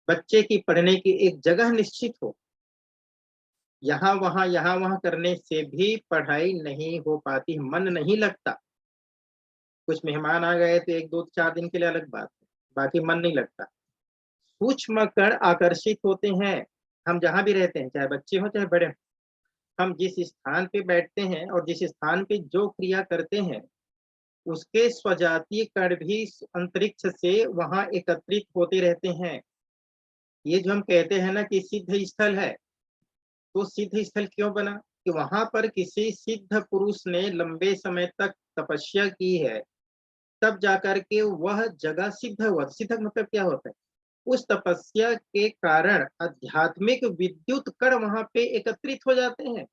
बच्चे की पढ़ने की एक जगह निश्चित हो। यहाँ वहां करने से भी पढ़ाई नहीं हो पाती, मन नहीं लगता। कुछ मेहमान आ गए तो 1 2 4 दिन के लिए अलग बात है, बाकी मन नहीं लगता। सूक्ष्म कण आकर्षित होते हैं। हम जहां भी रहते हैं, चाहे बच्चे हो चाहे बड़े हो, हम जिस स्थान पे बैठते हैं और जिस स्थान पे जो क्रिया करते हैं, उसके स्वजातीय कण भी अंतरिक्ष से वहां एकत्रित होते रहते हैं। ये जो हम कहते हैं ना कि सिद्ध स्थल है, तो सिद्ध स्थल क्यों बना? कि वहां पर किसी सिद्ध पुरुष ने लंबे समय तक तपस्या की है, तब जाकर के वह जगह सिद्ध हुआ। सिद्ध मतलब क्या होता है? उस तपस्या के कारण आध्यात्मिक विद्युत कण वहां पे एकत्रित हो जाते हैं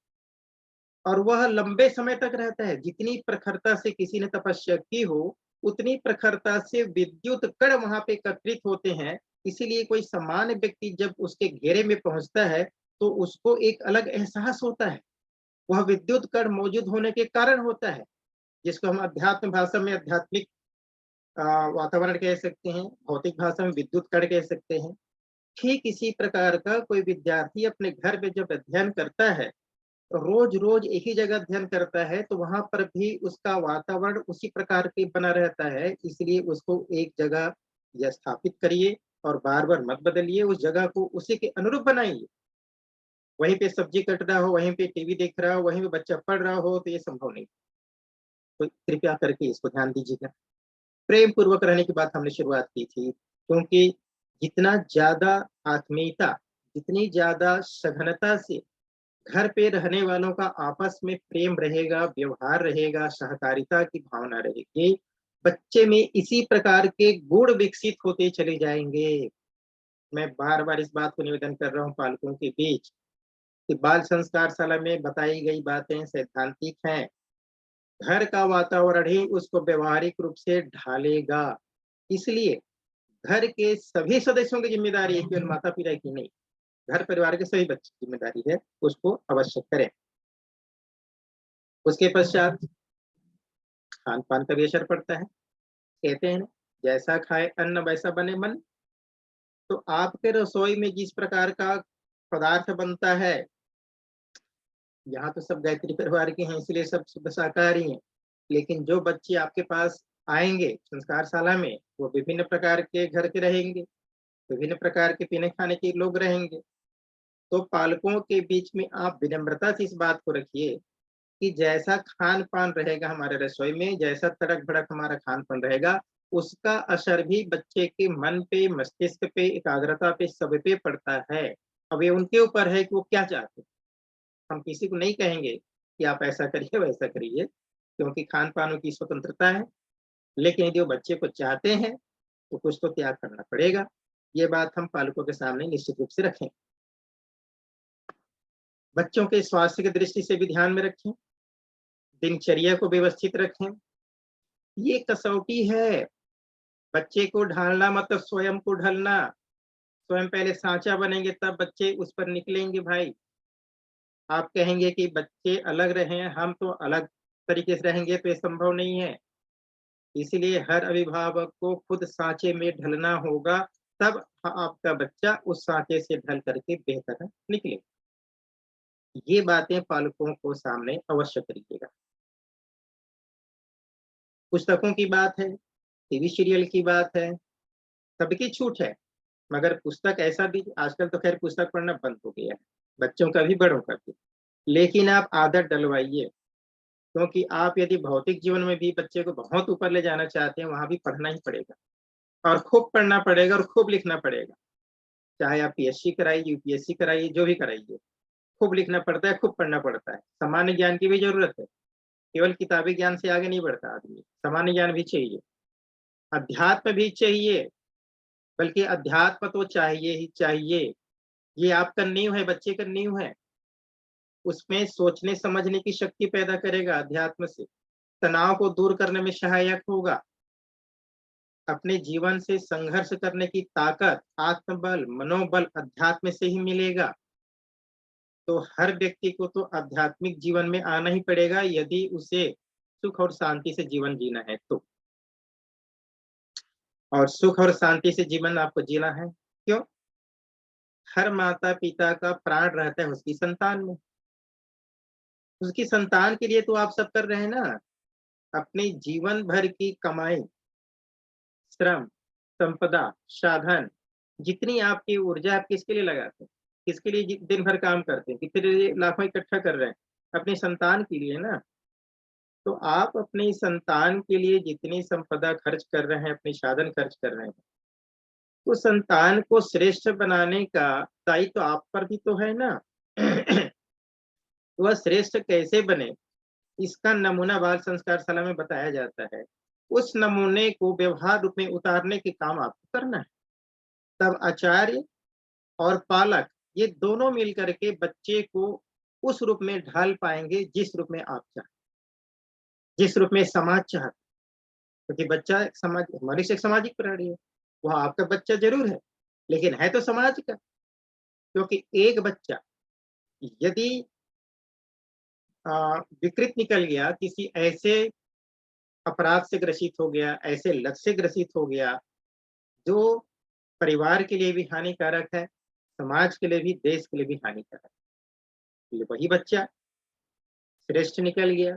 और वह लंबे समय तक रहता है। जितनी प्रखरता से किसी ने तपस्या की हो, उतनी प्रखरता से विद्युत कण वहां पे एकत्रित होते हैं। इसीलिए कोई सामान्य व्यक्ति जब उसके घेरे में पहुंचता है तो उसको एक अलग एहसास होता है। वह विद्युत कण मौजूद होने के कारण होता है, जिसको हम अध्यात्म भाषा में आध्यात्मिक वातावरण कह सकते हैं, भौतिक भाषा में विद्युत कण कह सकते हैं। ठीक इसी प्रकार का कोई विद्यार्थी अपने घर में जब अध्ययन करता है, रोज रोज एक ही जगह अध्ययन करता है, तो वहां पर भी उसका वातावरण उसी प्रकार के बना रहता है। इसलिए उसको एक जगह या स्थापित करिए और बार बार मत बदलिए, उस जगह को उसी के अनुरूप बनाइए। वहीं पे सब्जी कट रहा हो, वहीं पे टीवी देख रहा हो, वहीं पे बच्चा पढ़ रहा हो, तो ये संभव नहीं। तो कृपया करके इसको ध्यान दीजिएगा। प्रेम पूर्वक रहने की बात हमने शुरुआत की थी, क्योंकि जितना ज्यादा आत्मीयता, जितनी ज्यादा सघनता से घर पे रहने वालों का आपस में प्रेम रहेगा, व्यवहार रहेगा, सहकारिता की भावना रहेगी, बच्चे में इसी प्रकार के गुण विकसित होते चले जाएंगे। मैं बार बार इस बात को निवेदन कर रहा हूँ पालकों के बीच कि बाल संस्कार शाला में बताई गई बातें सैद्धांतिक हैं। घर का वातावरण ही उसको व्यवहारिक रूप से ढालेगा। इसलिए घर के सभी सदस्यों की जिम्मेदारी है, केवल माता पिता की नहीं। घर परिवार के सभी बच्चों की जिम्मेदारी है, उसको अवश्य करें। उसके पश्चात खान पान का भी असर पड़ता है। कहते हैं ना, जैसा खाए अन्न वैसा बने मन। तो आपके रसोई में जिस प्रकार का पदार्थ बनता है, यहाँ तो सब गायत्री परिवार के हैं इसलिए सब शुद्ध शाकाहारी हैं, लेकिन जो बच्चे आपके पास आएंगे संस्कार शाला में, वो विभिन्न प्रकार के घर के रहेंगे, विभिन्न प्रकार के पीने खाने के लोग रहेंगे। तो पालकों के बीच में आप विनम्रता से इस बात को रखिए कि जैसा खान पान रहेगा हमारे रसोई में, जैसा तड़क भड़क हमारा खान पान रहेगा, उसका असर भी बच्चे के मन पे, मस्तिष्क पे, एकाग्रता पे, सब पे पड़ता है। अब ये उनके ऊपर है कि वो क्या चाहते हैं। हम किसी को नहीं कहेंगे कि आप ऐसा करिए वैसा करिए, क्योंकि खान पान की स्वतंत्रता है। लेकिन यदि वो बच्चे को चाहते हैं तो कुछ तो त्याग करना पड़ेगा। ये बात हम पालकों के सामने निश्चित रूप से रखें। बच्चों के स्वास्थ्य की दृष्टि से भी ध्यान में रखें, दिनचर्या को व्यवस्थित रखें। ये कसौटी है। बच्चे को ढालना मतलब स्वयं को ढलना। स्वयं पहले सांचा बनेंगे तब बच्चे उस पर निकलेंगे भाई। आप कहेंगे कि बच्चे अलग रहें, हम तो अलग तरीके से रहेंगे, तो ये संभव नहीं है। इसलिए हर अभिभावक को खुद सांचे में ढलना होगा, तब आपका बच्चा उस सांचे से ढल करके बेहतर निकले। ये बातें पालकों को सामने अवश्य करिएगा। पुस्तकों की बात है, टीवी सीरियल की बात है, सबकी छूट है। मगर पुस्तक ऐसा भी, आजकल तो खैर पुस्तक पढ़ना बंद हो गया है, बच्चों का भी बड़ों का भी। लेकिन आप आदत डलवाइए, क्योंकि आप यदि भौतिक जीवन में भी बच्चे को बहुत ऊपर ले जाना चाहते हैं, वहां भी पढ़ना ही पड़ेगा, और खूब पढ़ना पड़ेगा और खूब लिखना पड़ेगा। चाहे आप पीएससी कराइए, यूपीएससी कराइए, जो भी कराइए, खूब लिखना पड़ता है, खूब पढ़ना पड़ता है। सामान्य ज्ञान की भी जरूरत है, केवल किताबी ज्ञान से आगे नहीं बढ़ता आदमी, सामान्य ज्ञान भी चाहिए, अध्यात्म भी चाहिए। बल्कि अध्यात्म तो चाहिए ही चाहिए। ये आपका नींव है, बच्चे का नींव है। उसमें सोचने समझने की शक्ति पैदा करेगा अध्यात्म से, तनाव को दूर करने में सहायक होगा, अपने जीवन से संघर्ष करने की ताकत, आत्मबल, मनोबल अध्यात्म से ही मिलेगा। तो हर व्यक्ति को तो आध्यात्मिक जीवन में आना ही पड़ेगा, यदि उसे सुख और शांति से जीवन जीना है तो। और सुख और शांति से जीवन आपको जीना है क्यों? हर माता पिता का प्राण रहता है उसकी संतान में। उसकी संतान के लिए तो आप सब कर रहे हैं ना, अपने जीवन भर की कमाई, श्रम, संपदा, साधन, जितनी आपकी ऊर्जा आप किसके लिए लगाते हैं? किसके लिए दिन भर काम करते हैं? कितने लिए लाखों इकट्ठा कर रहे हैं? अपनी संतान के लिए ना। तो आप अपनी संतान के लिए जितनी संपदा खर्च कर रहे हैं, अपनी साधन खर्च कर रहे हैं, तो संतान को श्रेष्ठ बनाने का दायित्व तो आप पर भी तो है ना। वह श्रेष्ठ कैसे बने, इसका नमूना बाल संस्कारशाला में बताया जाता है। उस नमूने को व्यवहार रूप में उतारने के काम आपको करना है। तब आचार्य और पालक ये दोनों मिलकर के बच्चे को उस रूप में ढाल पाएंगे जिस रूप में आप चाहते, जिस रूप में समाज चाहता। क्योंकि बच्चा समाज, मनुष्य एक सामाजिक प्राणी है। वह आपका बच्चा जरूर है, लेकिन है तो समाज का। क्योंकि एक बच्चा यदि विकृत निकल गया, किसी ऐसे अपराध से ग्रसित हो गया, ऐसे लत से ग्रसित हो गया जो परिवार के लिए भी हानिकारक है, समाज के लिए भी, देश के लिए भी हानिकारक है, वही बच्चा श्रेष्ठ निकल गया,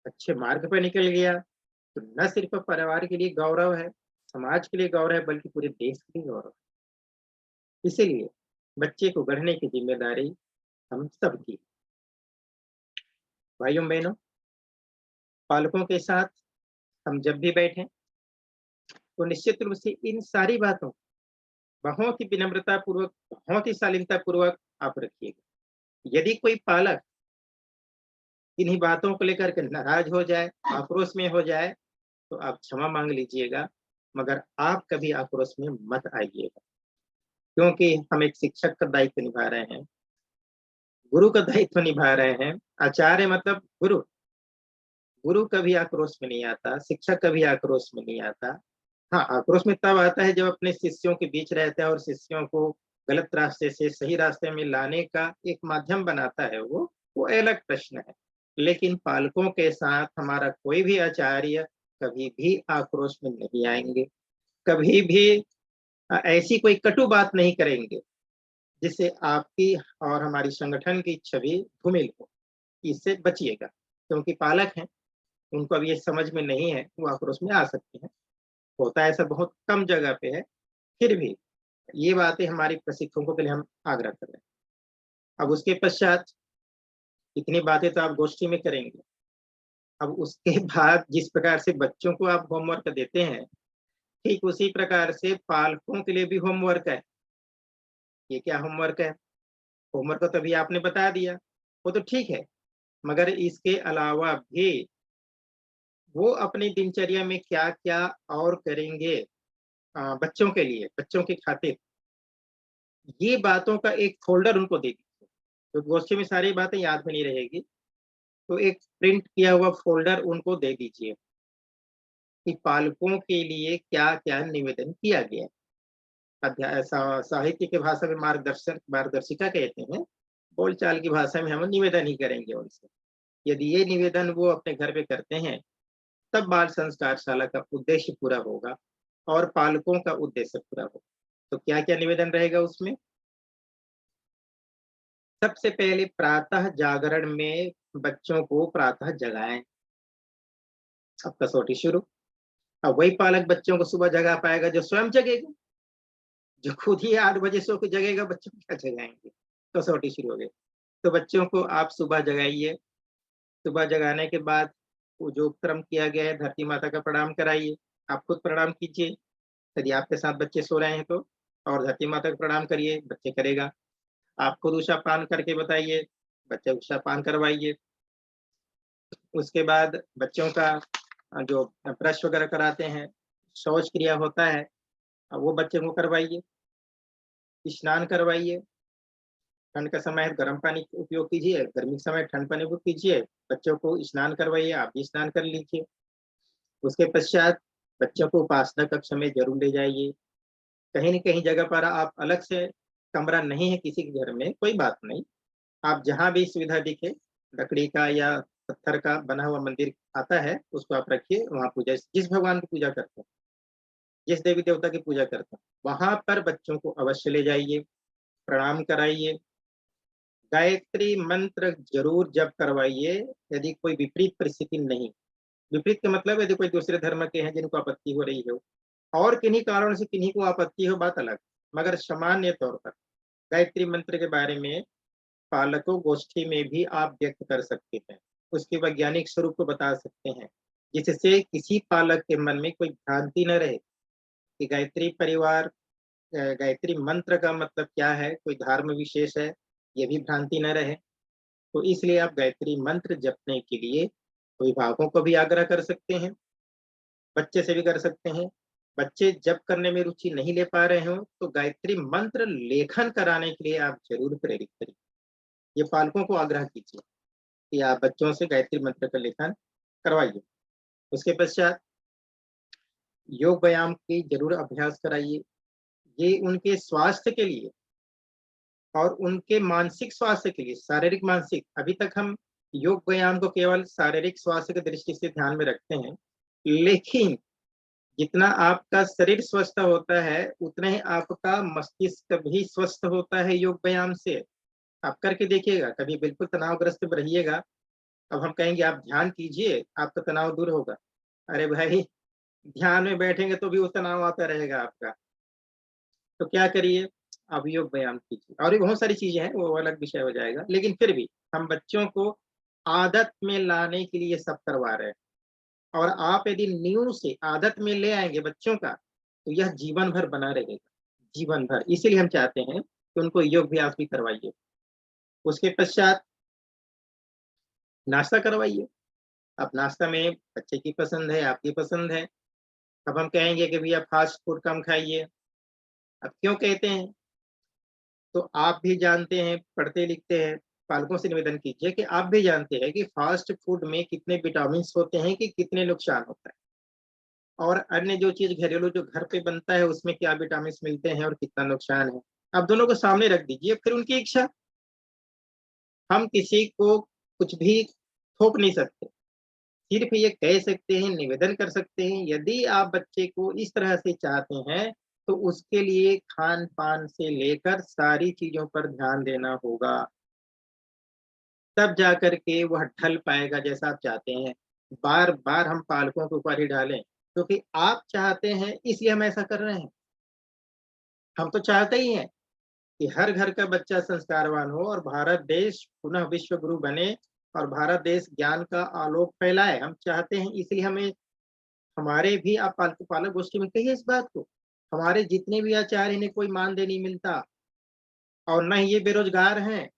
अच्छे मार्ग पर निकल गया, तो न सिर्फ परिवार के लिए गौरव है, समाज के लिए गौरव है, बल्कि पूरे देश के लिए गौरव है। इसीलिए बच्चे को गढ़ने की जिम्मेदारी हम सबकी। भाइयों बहनों, पालकों के साथ हम जब भी बैठें तो निश्चित रूप से इन सारी बातों बहुत ही विनम्रता पूर्वक, बहुत ही शालीनता पूर्वक आप रखिएगा। यदि कोई पालक इन्हीं बातों को लेकर के नाराज हो जाए, आक्रोश में हो जाए, तो आप क्षमा मांग लीजिएगा, मगर आप कभी आक्रोश में मत आइएगा। क्योंकि हम एक शिक्षक का दायित्व निभा रहे हैं, गुरु का दायित्व निभा रहे हैं। आचार्य मतलब गुरु। गुरु कभी आक्रोश में नहीं आता, शिक्षक कभी आक्रोश में नहीं आता। हाँ, आक्रोश में तब आता है जब अपने शिष्यों के बीच रहता है और शिष्यों को गलत रास्ते से सही रास्ते में लाने का एक माध्यम बनाता है, वो अलग प्रश्न है। लेकिन पालकों के साथ हमारा कोई भी आचार्य कभी भी आक्रोश में नहीं आएंगे, कभी भी ऐसी कोई कटु बात नहीं करेंगे जिससे आपकी और हमारी संगठन की छवि धूमिल हो। इससे बचिएगा, क्योंकि पालक हैं, उनको अब ये समझ में नहीं है, वो आक्रोश में आ सकते हैं। होता है ऐसा, बहुत कम जगह पे है। फिर भी ये बातें हमारे प्रशिक्षकों के लिए हम आग्रह कर रहे हैं। अब उसके पश्चात इतनी बातें तो आप गोष्ठी में करेंगे। अब उसके बाद जिस प्रकार से बच्चों को आप होमवर्क देते हैं, ठीक उसी प्रकार से पालकों के लिए भी होमवर्क है। ये क्या होमवर्क है? होमवर्क तो अभी आपने बता दिया, वो तो ठीक है, मगर इसके अलावा भी वो अपनी दिनचर्या में क्या क्या और करेंगे बच्चों के लिए, बच्चों की खातिर, ये बातों का एक फोल्डर उनको दे दीजिए। तो गोष्ठी में सारी बातें याद में नहीं रहेगी, तो एक प्रिंट किया हुआ फोल्डर उनको दे दीजिए कि पालकों के लिए क्या क्या निवेदन किया गया है। साहित्य की भाषा में मार्गदर्शन, मार्गदर्शिका कहते हैं। बोलचाल की भाषा में हम निवेदन ही करेंगे उनसे। यदि ये निवेदन वो अपने घर पे करते हैं, तब बाल संस्कारशाला का उद्देश्य पूरा होगा और पालकों का उद्देश्य पूरा होगा। तो क्या क्या निवेदन रहेगा उसमें? सबसे पहले प्रातः जागरण में बच्चों को प्रातः जगाएं। अब कसौटी शुरू। अब वही पालक बच्चों को सुबह जगा पाएगा जो स्वयं जगेगा। जो खुद ही 8 बजे सो के जगेगा, बच्चों को क्या जगाएंगे। कसौटी शुरू हो गई। तो बच्चों को आप सुबह जगाइए। सुबह जगाने के बाद वो जो क्रम किया गया है, धरती माता का प्रणाम कराइए। आप खुद प्रणाम कीजिए यदि आपके साथ बच्चे सो रहे हैं तो, और धरती माता को प्रणाम करिए, बच्चे करेगा। आप खुद उषा पान करके बताइए, बच्चे उषा पान करवाइए। उसके बाद बच्चों का जो ब्रश वगैरह कराते हैं, शौच क्रिया होता है, वो बच्चे को करवाइए। स्नान करवाइए। ठंड का समय है गर्म पानी का उपयोग कीजिए, गर्मी के समय ठंड पानी उपयोग कीजिए। बच्चों को स्नान करवाइए, आप भी स्नान कर लीजिए। उसके पश्चात बच्चों को उपासना कक्ष में जरूर ले जाइए। कहीं न कहीं जगह पर आप अलग से कमरा नहीं है किसी के घर में, कोई बात नहीं। आप जहाँ भी सुविधा दिखे, लकड़ी का या पत्थर का बना हुआ मंदिर आता है, उसको आप रखिए, वहाँ पूजा जिस भगवान की पूजा करते हैं, जिस देवी-देवता की पूजा करते हैं, वहाँ पर बच्चों को अवश्य ले जाइए, प्रणाम कराइए। गायत्री मंत्र ज़रूर जप करवाइए, यदि कोई विपरीत परिस्थिति नहीं। विपरीत का मतलब यदि कोई दूसरे धर्म के हैं जिनको आपत्ति हो रही हो, और किन्हीं कारणों से किन्हीं को आपत्ति हो, बात अलग। मगर सामान्य तौर पर गायत्री मंत्र के बारे में पालकों गोष्ठी में भी आप व्यक्त कर सकते हैं। उसके वैज्ञानिक स्वरूप को बता सकते हैं, जिससे किसी पालक के मन में कोई भ्रांति न रहे कि गायत्री मंत्र का मतलब क्या है, कोई धर्म विशेष है, ये भी भ्रांति न रहे। तो इसलिए आप गायत्री मंत्र जपने के लिए अभिभावकों को भी आग्रह कर सकते हैं, बच्चे से भी कर सकते हैं। बच्चे जप करने में रुचि नहीं ले पा रहे हों, तो गायत्री मंत्र लेखन कराने के लिए आप ज़रूर प्रेरित करिए। ये पालकों को आग्रह कीजिए कि आप बच्चों से गायत्री मंत्र का लेखन करवाइए। उसके पश्चात योग व्यायाम की ज़रूर अभ्यास कराइए। ये उनके स्वास्थ्य के लिए और उनके मानसिक स्वास्थ्य के लिए, शारीरिक मानसिक, अभी तक हम योग व्यायाम को केवल शारीरिक स्वास्थ्य की दृष्टि से ध्यान में रखते हैं, लेकिन जितना आपका शरीर स्वस्थ होता है, उतना ही आपका मस्तिष्क भी स्वस्थ होता है योग व्यायाम से। आप करके देखिएगा, कभी बिल्कुल तनावग्रस्त रहिएगा, अब हम कहेंगे आप ध्यान कीजिए, आपका तनाव दूर होगा। अरे भाई, ध्यान में बैठेंगे तो भी वो तनाव आता रहेगा आपका। तो क्या करिए, आप योग व्यायाम कीजिए, और भी बहुत सारी चीजें हैं, वो अलग विषय हो जाएगा। लेकिन फिर भी हम बच्चों को आदत में लाने के लिए सब करवा रहे हैं, और आप यदि नींव से आदत में ले आएंगे बच्चों का, तो यह जीवन भर बना रहेगा, जीवन भर। इसीलिए हम चाहते हैं कि उनको योग अभ्यास भी करवाइए। उसके पश्चात नाश्ता करवाइए। अब नाश्ता में बच्चे की पसंद है, आपकी पसंद है। अब हम कहेंगे कि भैया फास्ट फूड कम खाइए। अब क्यों कहते हैं, तो आप भी जानते हैं, पढ़ते लिखते हैं, पालकों से निवेदन कीजिए कि आप भी जानते हैं कि फास्ट फूड में कितने विटामिन होते हैं, कि कितने नुकसान होता है, और अन्य जो चीज घरेलू जो घर पे बनता है उसमें क्या विटामिन मिलते हैं और कितना नुकसान है। आप दोनों को सामने रख दीजिए, फिर उनकी इच्छा। हम किसी को कुछ भी थोप नहीं सकते, सिर्फ ये कह सकते हैं, निवेदन कर सकते हैं, यदि आप बच्चे को इस तरह से चाहते हैं, तो उसके लिए खान-पान से लेकर सारी चीज़ों पर ध्यान देना होगा। तब जाकर के वह ढल पाएगा जैसा आप चाहते हैं। बार-बार हम पालकों के ऊपर ही डालें, क्योंकि आप चाहते हैं इसलिए हम ऐसा कर रहे हैं। हम तो चाहते ही हैं कि हर घर का बच्चा संस्कारवान हो और भारत देश पुनः विश्व गुरु बने, और भारत देश ज्ञान का आलोक फैलाए। हम चाहते हैं, इसलिए हमें हमारे भी आप पालक गोष्ठी में कहिए इस बात को। हमारे जितने भी आचार्य इन्हें कोई मानदेय नहीं मिलता, और न ही ये बेरोजगार हैं,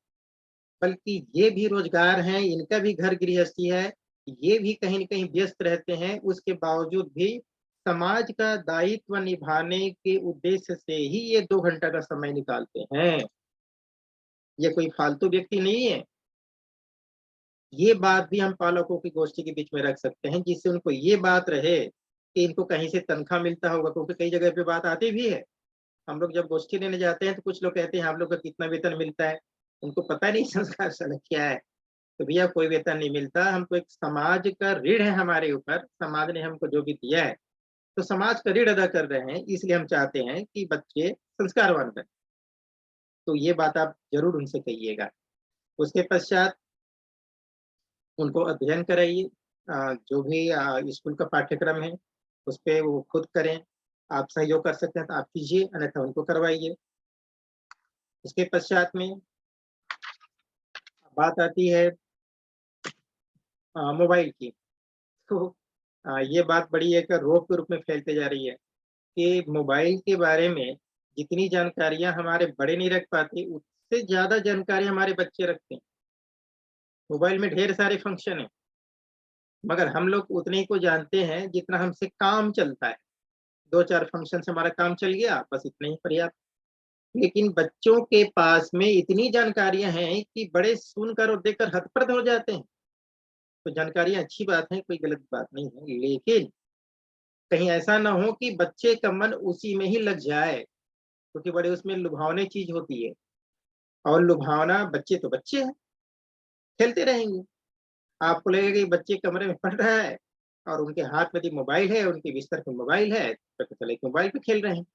बल्कि ये भी रोजगार हैं, इनका भी घर गृहस्थी है, ये भी कहीं न कहीं व्यस्त रहते हैं, उसके बावजूद भी समाज का दायित्व निभाने के उद्देश्य से ही ये 2 घंटा का समय निकालते हैं। ये कोई फालतू व्यक्ति नहीं है। ये बात भी हम पालकों की गोष्ठी के बीच में रख सकते हैं, जिससे उनको ये बात रहे कि इनको कहीं से तनख्वाह मिलता होगा, क्योंकि कई जगह पे बात आती भी है। हम लोग जब गोष्ठी लेने जाते हैं तो कुछ लोग कहते हैं हम लोग का कितना वेतन मिलता है, उनको पता नहीं संस्कार साला क्या है। तो भैया कोई वेतन नहीं मिलता, हमको एक समाज का ऋण है हमारे ऊपर, समाज ने हमको जो भी दिया है, तो समाज का ऋण अदा कर रहे हैं, इसलिए हम चाहते हैं कि बच्चे संस्कारवान बने। तो ये बात आप ज़रूर उनसे कहिएगा। उसके पश्चात उनको अध्ययन कराइए, जो भी स्कूल का पाठ्यक्रम है उस पे वो खुद करें। आप सहयोग कर सकते हैं तो आप कीजिए, अन्यथा उनको करवाइए। इसके पश्चात में बात आती है मोबाइल की। तो ये बात बड़ी एक रोग के रूप में फैलते जा रही है कि मोबाइल के बारे में जितनी जानकारियां हमारे बड़े नहीं रख पाते, उससे ज्यादा जानकारी हमारे बच्चे रखते हैं। मोबाइल में ढेर सारे फंक्शन है, मगर हम लोग उतने ही को जानते हैं जितना हमसे काम चलता है। 2-4 फंक्शन से हमारा काम चल गया, बस इतना ही पर्याप्त। लेकिन बच्चों के पास में इतनी जानकारियां हैं कि बड़े सुनकर और देखकर हतप्रभ हो जाते हैं। तो जानकारियां अच्छी बात है, कोई गलत बात नहीं है, लेकिन कहीं ऐसा ना हो कि बच्चे का मन उसी में ही लग जाए, क्योंकि बड़े उसमें लुभावनी चीज होती है। और लुभावना, बच्चे तो बच्चे हैं, खेलते रहेंगे। आपको लगेगा कि बच्चे कमरे में पढ़ रहा है और उनके हाथ में भी मोबाइल है, उनके बिस्तर पे मोबाइल है, तो पता चले कि मोबाइल पे खेल रहे हैं।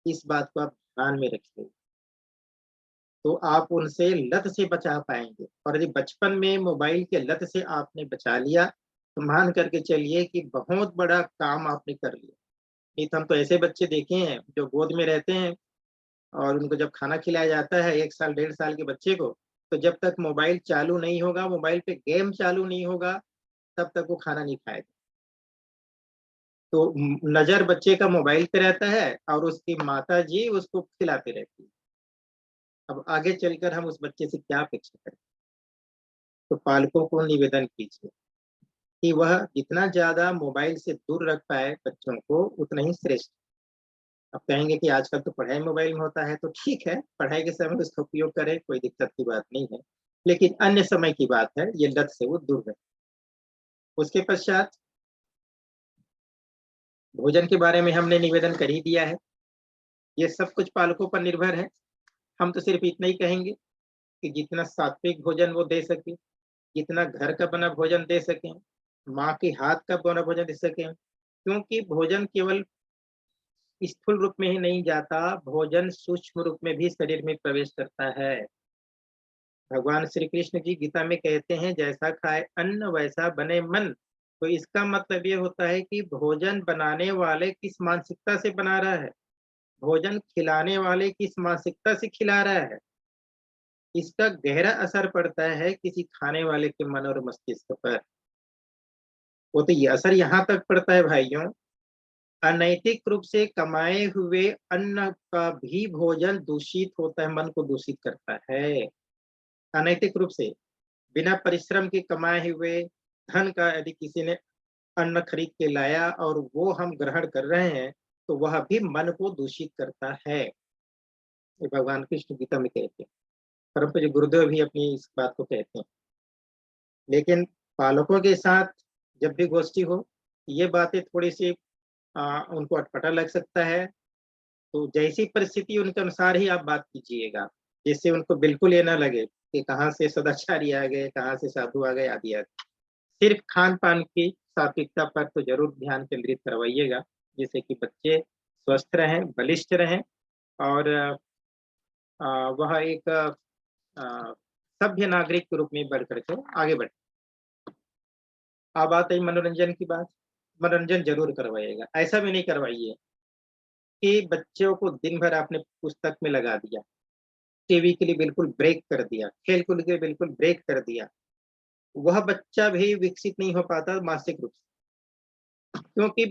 इस बात को आप ध्यान में रखिए, तो आप उनसे लत से बचा पाएंगे। और यदि बचपन में मोबाइल के लत से आपने बचा लिया, तो मान करके चलिए कि बहुत बड़ा काम आपने कर लिया। नहीं तो हम तो ऐसे बच्चे देखे हैं जो गोद में रहते हैं और उनको जब खाना खिलाया जाता है 1 साल 1.5 साल के बच्चे को, तो जब तक मोबाइल चालू नहीं होगा, मोबाइल पे गेम चालू नहीं होगा, तब तक वो खाना नहीं खाएगा। तो नजर बच्चे का मोबाइल पे रहता है और उसकी माता जी उसको खिलाते रहती है। अब आगे चलकर हम उस बच्चे से क्या अपेक्षा करें? तो पालकों को निवेदन कीजिए कि वह जितना ज्यादा मोबाइल से दूर रख पाए बच्चों को, उतना ही श्रेष्ठ। अब कहेंगे कि आजकल तो पढ़ाई मोबाइल में होता है, तो ठीक है, पढ़ाई के समय उसका उपयोग करें, कोई दिक्कत की बात नहीं है। लेकिन अन्य समय की बात है, ये लत से वो दूर रहे। उसके पश्चात भोजन के बारे में हमने निवेदन कर ही दिया है। ये सब कुछ पालकों पर निर्भर है। हम तो सिर्फ इतना ही कहेंगे कि जितना सात्विक भोजन वो दे सके, जितना घर का बना भोजन दे सकें, माँ के हाथ का बना भोजन दे सकें। क्योंकि भोजन केवल स्थूल रूप में ही नहीं जाता, भोजन सूक्ष्म रूप में भी शरीर में प्रवेश करता है। भगवान श्री कृष्ण जी गीता में कहते हैं, जैसा खाए अन्न वैसा बने मन। तो इसका मतलब ये होता है कि भोजन बनाने वाले किस मानसिकता से बना रहा है, भोजन खिलाने वाले किस मानसिकता से खिला रहा है, इसका गहरा असर पड़ता है किसी खाने वाले के मन और मस्तिष्क पर। वो तो ये असर यहाँ तक पड़ता है भाइयों, अनैतिक रूप से कमाए हुए अन्न का भी भोजन दूषित होता है, मन को दूषित करता है। अनैतिक रूप से बिना परिश्रम के कमाए हुए धन का यदि किसी ने अन्न खरीद के लाया और वो हम ग्रहण कर रहे हैं, तो वह भी मन को दूषित करता है। ये भगवान कृष्ण गीता में कहते हैं। परम पूज्य गुरुदेव भी अपनी इस बात को कहते हैं। लेकिन पालकों के साथ जब भी गोष्ठी हो, ये बातें थोड़ी सी उनको अटपटा लग सकता है। तो जैसी परिस्थिति उनके अनुसार ही आप बात कीजिएगा, जिससे उनको बिल्कुल ये ना लगे कि कहाँ से सदाचारी आ गए, कहाँ से साधु आ गए, आदि आदि। सिर्फ खान पान की सात्विकता पर तो जरूर ध्यान केंद्रित करवाइएगा, जिससे कि बच्चे स्वस्थ रहें, बलिष्ठ रहें और वह एक सभ्य नागरिक के रूप में बढ़ करके आगे बढ़े। अब आते हैं मनोरंजन की बात। मनोरंजन जरूर करवाइएगा, ऐसा भी नहीं करवाइए कि बच्चों को दिन भर आपने पुस्तक में लगा दिया, टीवी के लिए बिल्कुल ब्रेक कर दिया, खेल कूद के लिए बिल्कुल ब्रेक कर दिया। वह बच्चा भी विकसित नहीं हो पाता मानसिक रूप से, क्योंकि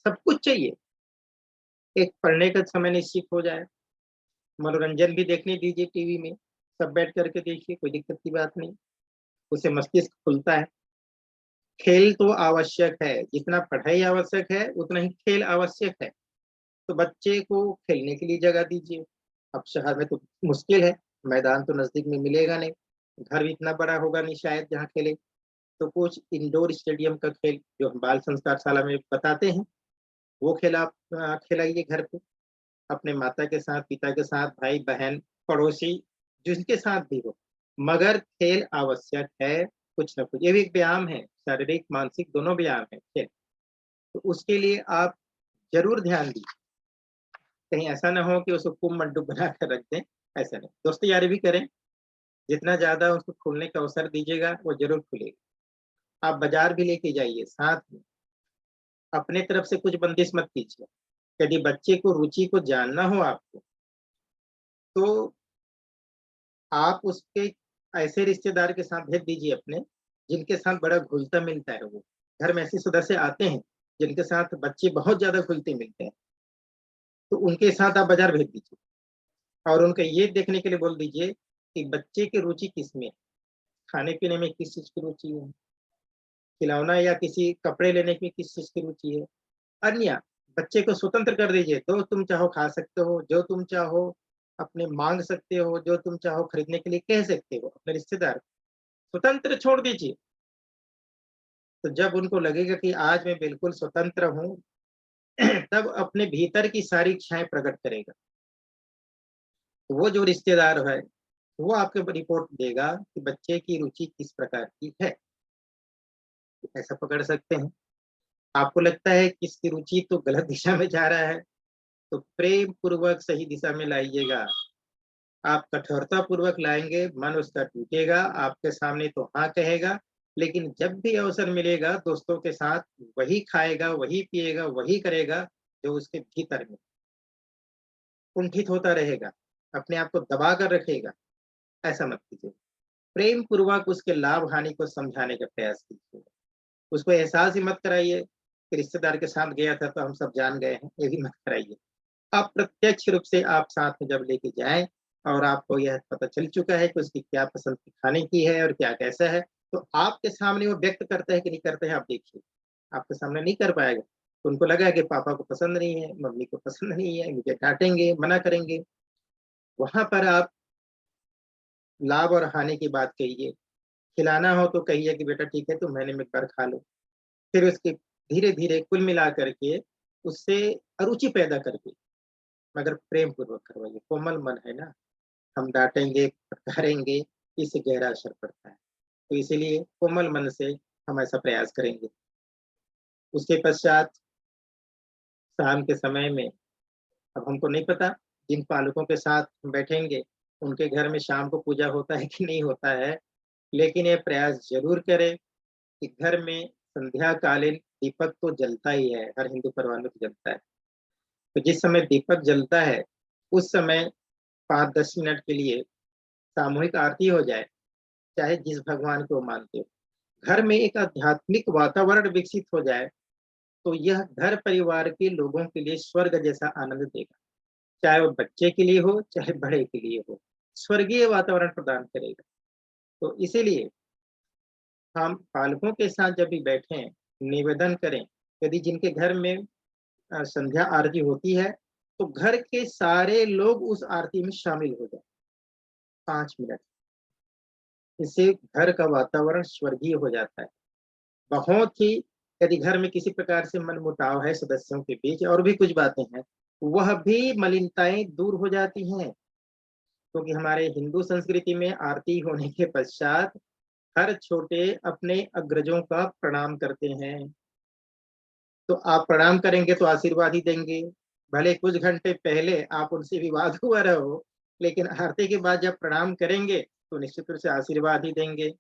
सब कुछ चाहिए। एक पढ़ने का समय निश्चित हो जाए, मनोरंजन भी देखने दीजिए टीवी में, सब बैठ करके देखिए, कोई दिक्कत की बात नहीं, उससे मस्तिष्क खुलता है। खेल तो आवश्यक है, जितना पढ़ाई आवश्यक है उतना ही खेल आवश्यक है। तो बच्चे को खेलने के लिए जगह दीजिए। अब शहर में तो मुश्किल है, मैदान तो नजदीक में मिलेगा नहीं, घर भी इतना बड़ा होगा नहीं शायद जहाँ खेले। तो कुछ इंडोर स्टेडियम का खेल जो हम बाल संस्कार शाला में बताते हैं, वो खेल आप खिलाइए घर पे, अपने माता के साथ, पिता के साथ, भाई बहन, पड़ोसी, जिसके साथ भी हो। मगर खेल आवश्यक है, कुछ ना कुछ, ये भी एक व्यायाम है, शारीरिक मानसिक दोनों व्यायाम है खेल। तो उसके लिए आप जरूर ध्यान दीजिए। कहीं ऐसा ना हो कि उसको कुम मड्डू बना कर रख दें, ऐसा नहीं। दोस्ती यारी भी करें, जितना ज्यादा उसको खुलने का अवसर दीजिएगा वो जरूर खुलेगा। आप बाजार भी लेके जाइए साथ में, अपने तरफ से कुछ बंदिश मत कीजिए। यदि बच्चे को रुचि को जानना हो आपको, तो आप उसके ऐसे रिश्तेदार के साथ भेज दीजिए अपने, जिनके साथ बड़ा घुलता-मिलता है वो। घर में ऐसे सदस्य आते हैं, जिनके साथ बच्चे बहुत ज़्यादा घुलते-मिलते हैं, तो उनके साथ आप बाज़ार भेज दीजिए और उनको ये देखने के लिए बोल दीजिए कि बच्चे की रुचि किसमें है, खाने-पीने में किस चीज़ की रुचि है, खिलौना या किसी कपड़े लेने की किस चीज़ की रुचि है। अन्य बच्चे को स्वतंत्र कर दीजिए, जो तुम चाहो खा सकते हो, जो तुम चाहो अपने माँग सकते हो, जो तुम चाहो खरीदने के लिए कह सकते हो, अपने रिश्तेदार स्वतंत्र छोड़ दीजिए। तो जब उनको लगेगा कि आज मैं बिल्कुल स्वतंत्र हूँ, तब अपने भीतर की सारी इच्छाएँ प्रकट करेगा। तो वो जो रिश्तेदार है, वो आपको रिपोर्ट देगा कि बच्चे की रुचि किस प्रकार की है। ऐसा पकड़ सकते हैं। आपको लगता है कि इसकी रुचि तो गलत दिशा में जा रहा है, तो प्रेम पूर्वक सही दिशा में लाइएगा। आप कठोरतापूर्वक लाएँगे, मन उसका टूटेगा, आपके सामने तो हाँ कहेगा, लेकिन जब भी अवसर मिलेगा दोस्तों के साथ वही खाएगा, वही पिएगा, वही करेगा जो उसके भीतर में कुंठित होता रहेगा, अपने आप को दबा कर रखेगा, ऐसा मत कीजिए। प्रेम पूर्वक उसके लाभ-हानि को समझाने का प्रयास कीजिए। उसको एहसास ही मत कराइए कि रिश्तेदार के साथ गया था तो हम सब जान गए हैं, ये भी मत कराइए। आप प्रत्यक्ष रूप से आप साथ में जब लेके जाएँ और आपको यह पता चल चुका है कि उसकी क्या पसंद की खाने की है और क्या कैसा है, तो आपके सामने वो व्यक्त करता है कि नहीं करता है आप देखिए। आपके सामने नहीं कर पाएगा, तो उनको लगा कि पापा को पसंद नहीं है, मम्मी को पसंद नहीं है, मुझे डाँटेंगे, मना करेंगे। वहाँ पर आप लाभ और हानि की बात कहिए। खिलाना हो तो कहिए कि बेटा ठीक है तुम महीने में एक बार खा लो। फिर उसके धीरे-धीरे कुल मिला कर के उससे अरुचि पैदा करके मगर प्रेम पूर्वक करवाइए, कोमल मन है ना, हम डाँटेंगे, फटकारेंगे, इससे गहरा असर पड़ता है। तो इसीलिए कोमल मन से हम ऐसा प्रयास करेंगे। उसके पश्चात शाम के समय में अब हमको नहीं पता जिन पालकों के साथ हम बैठेंगे, उनके घर में शाम को पूजा होता है कि नहीं होता है, लेकिन ये प्रयास ज़रूर करें कि घर में संध्या-कालीन दीपक तो जलता ही है, हर हिंदू परिवार में तो जलता है। तो जिस समय दीपक जलता है, उस समय 5-10 मिनट के लिए सामूहिक आरती हो जाए, चाहे जिस भगवान को मानते हो। घर में एक आध्यात्मिक वातावरण विकसित हो जाए, तो यह घर परिवार के लोगों के लिए स्वर्ग जैसा आनंद देगा। चाहे वो बच्चे के लिए हो, चाहे बड़े के लिए हो। स्वर्गीय वातावरण प्रदान करेगा। तो इसीलिए हम पालकों के साथ जब भी बैठें, निवेदन करें, यदि जिनके घर में संध्या आरती होती है, तो घर के सारे लोग उस आरती में शामिल हो जाएँ, 5 मिनट। इससे घर का वातावरण स्वर्गीय हो जाता है। बहुत ही यदि घर में किसी प्रकार से मनमुटाव है सदस्यों के बीच और भी कुछ बातें हैं, वह भी मलिनताएँ दूर हो जाती हैं। क्योंकि हमारे हिंदू संस्कृति में आरती होने के पश्चात हर छोटे अपने अग्रजों का प्रणाम करते हैं। तो आप प्रणाम करेंगे तो आशीर्वाद ही देंगे। भले कुछ घंटे पहले आप उनसे विवाद हुआ रहा हो, लेकिन आरती के बाद जब प्रणाम करेंगे, तो निश्चित रूप से आशीर्वाद ही देंगे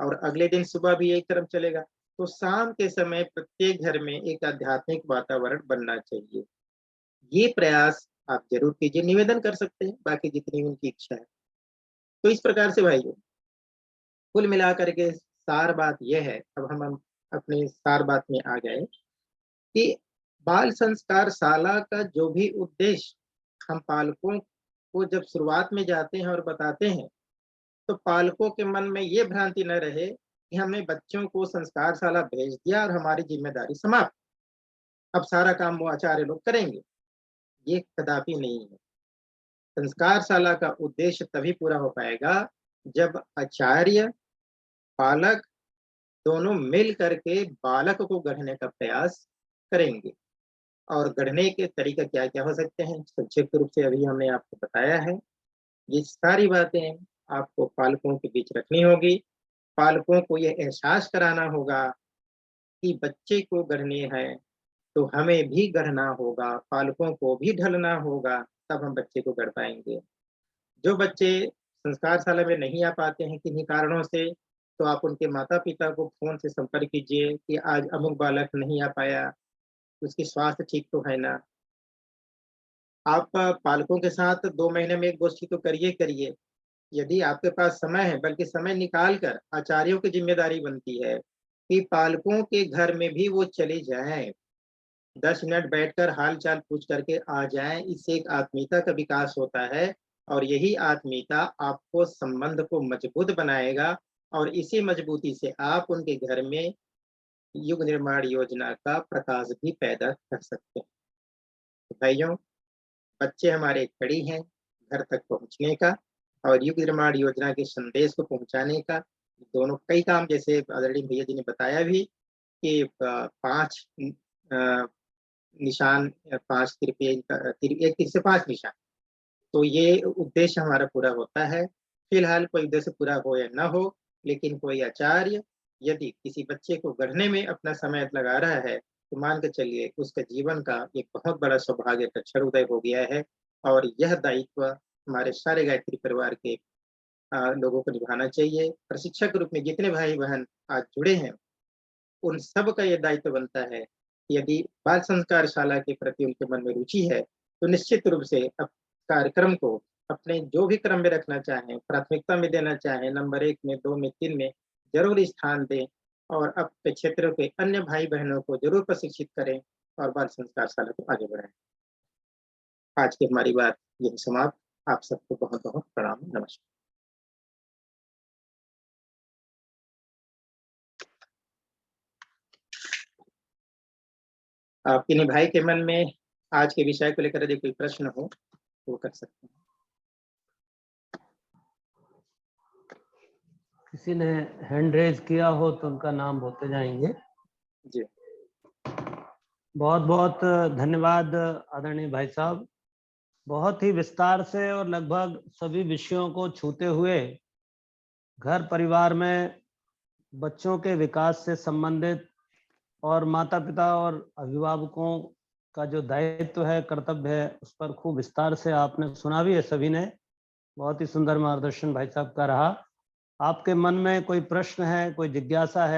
और अगले दिन सुबह भी यही क्रम चलेगा। तो शाम के समय प्रत्येक घर में एक आध्यात्मिक वातावरण बनना चाहिए। ये प्रयास आप ज़रूर कीजिए, निवेदन कर सकते हैं, बाकी जितनी उनकी इच्छा है। तो इस प्रकार से भाइयों, कुल मिलाकर के सार बात ये है, अब हम अपनी सार बात में आ गए कि बाल संस्कार शाला का जो भी उद्देश्य हम पालकों को जब शुरुआत में जाते हैं और बताते हैं, तो पालकों के मन में ये भ्रांति न रहे कि हमने बच्चों को संस्कार शाला भेज दिया और हमारी ज़िम्मेदारी समाप्त। अब सारा काम वो आचार्य लोग करेंगे, ये कदापि नहीं है। संस्कार शाला का उद्देश्य तभी पूरा हो पाएगा जब आचार्य, पालक दोनों मिल करके बालक को गढ़ने का प्रयास करेंगे। और गढ़ने के तरीका क्या-क्या हो सकते हैं, संक्षिप्त रूप से अभी हमने आपको बताया है। ये सारी बातें आपको पालकों के बीच रखनी होगी। पालकों को ये एहसास कराना होगा कि बच्चे को गढ़ने हैं, तो हमें भी गढ़ना होगा, पालकों को भी ढलना होगा, तब हम बच्चे को गढ़ पाएँगे। जो बच्चे संस्कार शाला में नहीं आ पाते हैं किन्हीं कारणों से, तो आप उनके माता पिता को फोन से संपर्क कीजिए कि आज अमुक बालक नहीं आ पाया, उसकी स्वास्थ्य ठीक तो है ना। आप पालकों के साथ 2 महीने में एक गोष्ठी तो करिए। यदि आपके पास समय है, बल्कि समय निकाल कर आचार्यों की जिम्मेदारी बनती है कि पालकों के घर में भी वो चले जाएं, 10 मिनट बैठकर हाल चाल पूछ करके आ जाएं। इससे एक आत्मीयता का विकास होता है और यही आत्मीयता आपको संबंध को मजबूत बनाएगा और इसी मजबूती से आप उनके घर में युग निर्माण योजना का प्रकाश भी पैदा कर सकते हैं। तो भाइयों, बच्चे हमारे कड़ी हैं घर तक पहुंचने का और युग निर्माण योजना के संदेश को पहुंचाने का। दोनों कई काम, जैसे आदरणीय भैया जी ने बताया भी कि 5 निशान, 5 तिरपे, एक तीर से 5 निशान, तो ये उद्देश्य हमारा पूरा होता है। फिलहाल कोई उद्देश्य पूरा हो या ना हो, लेकिन कोई आचार्य यदि किसी बच्चे को गढ़ने में अपना समय लगा रहा है, तो मान के चलिए उसके जीवन का एक बहुत बड़ा सौभाग्य का क्षण उदय हो गया है और यह दायित्व हमारे सारे गायत्री परिवार के लोगों को निभाना चाहिए। प्रशिक्षक के रूप में जितने भाई बहन आज जुड़े हैं, उन सब का ये दायित्व बनता है कि यदि बाल संस्कार शाला के प्रति उनके मन में रुचि है, तो निश्चित रूप से कार्यक्रम को अपने जो भी क्रम में रखना चाहें, प्राथमिकता में देना चाहें, नंबर 1 में, 2 में, 3 में जरूर स्थान दें और अपने क्षेत्र के अन्य भाई बहनों को जरूर प्रशिक्षित करें और बाल संस्कार शाला को आगे बढ़ाएं। आज की हमारी बात यही समाप्त। आप सबको बहुत बहुत प्रणाम, नमस्कार। आप किन्हीं भाई के मन में आज के विषय को लेकर यदि कोई प्रश्न हो तो वो कर सकते हैं। किसी ने हैंड रेज किया हो तो उनका नाम बोलते जाएंगे। जी, बहुत बहुत धन्यवाद आदरणीय भाई साहब। बहुत ही विस्तार से और लगभग सभी विषयों को छूते हुए घर परिवार में बच्चों के विकास से संबंधित और माता पिता और अभिभावकों का जो दायित्व है, कर्तव्य है, उस पर खूब विस्तार से आपने सुना भी है सभी ने। बहुत ही सुंदर मार्गदर्शन भाई साहब का रहा। आपके मन में कोई प्रश्न है, कोई जिज्ञासा है?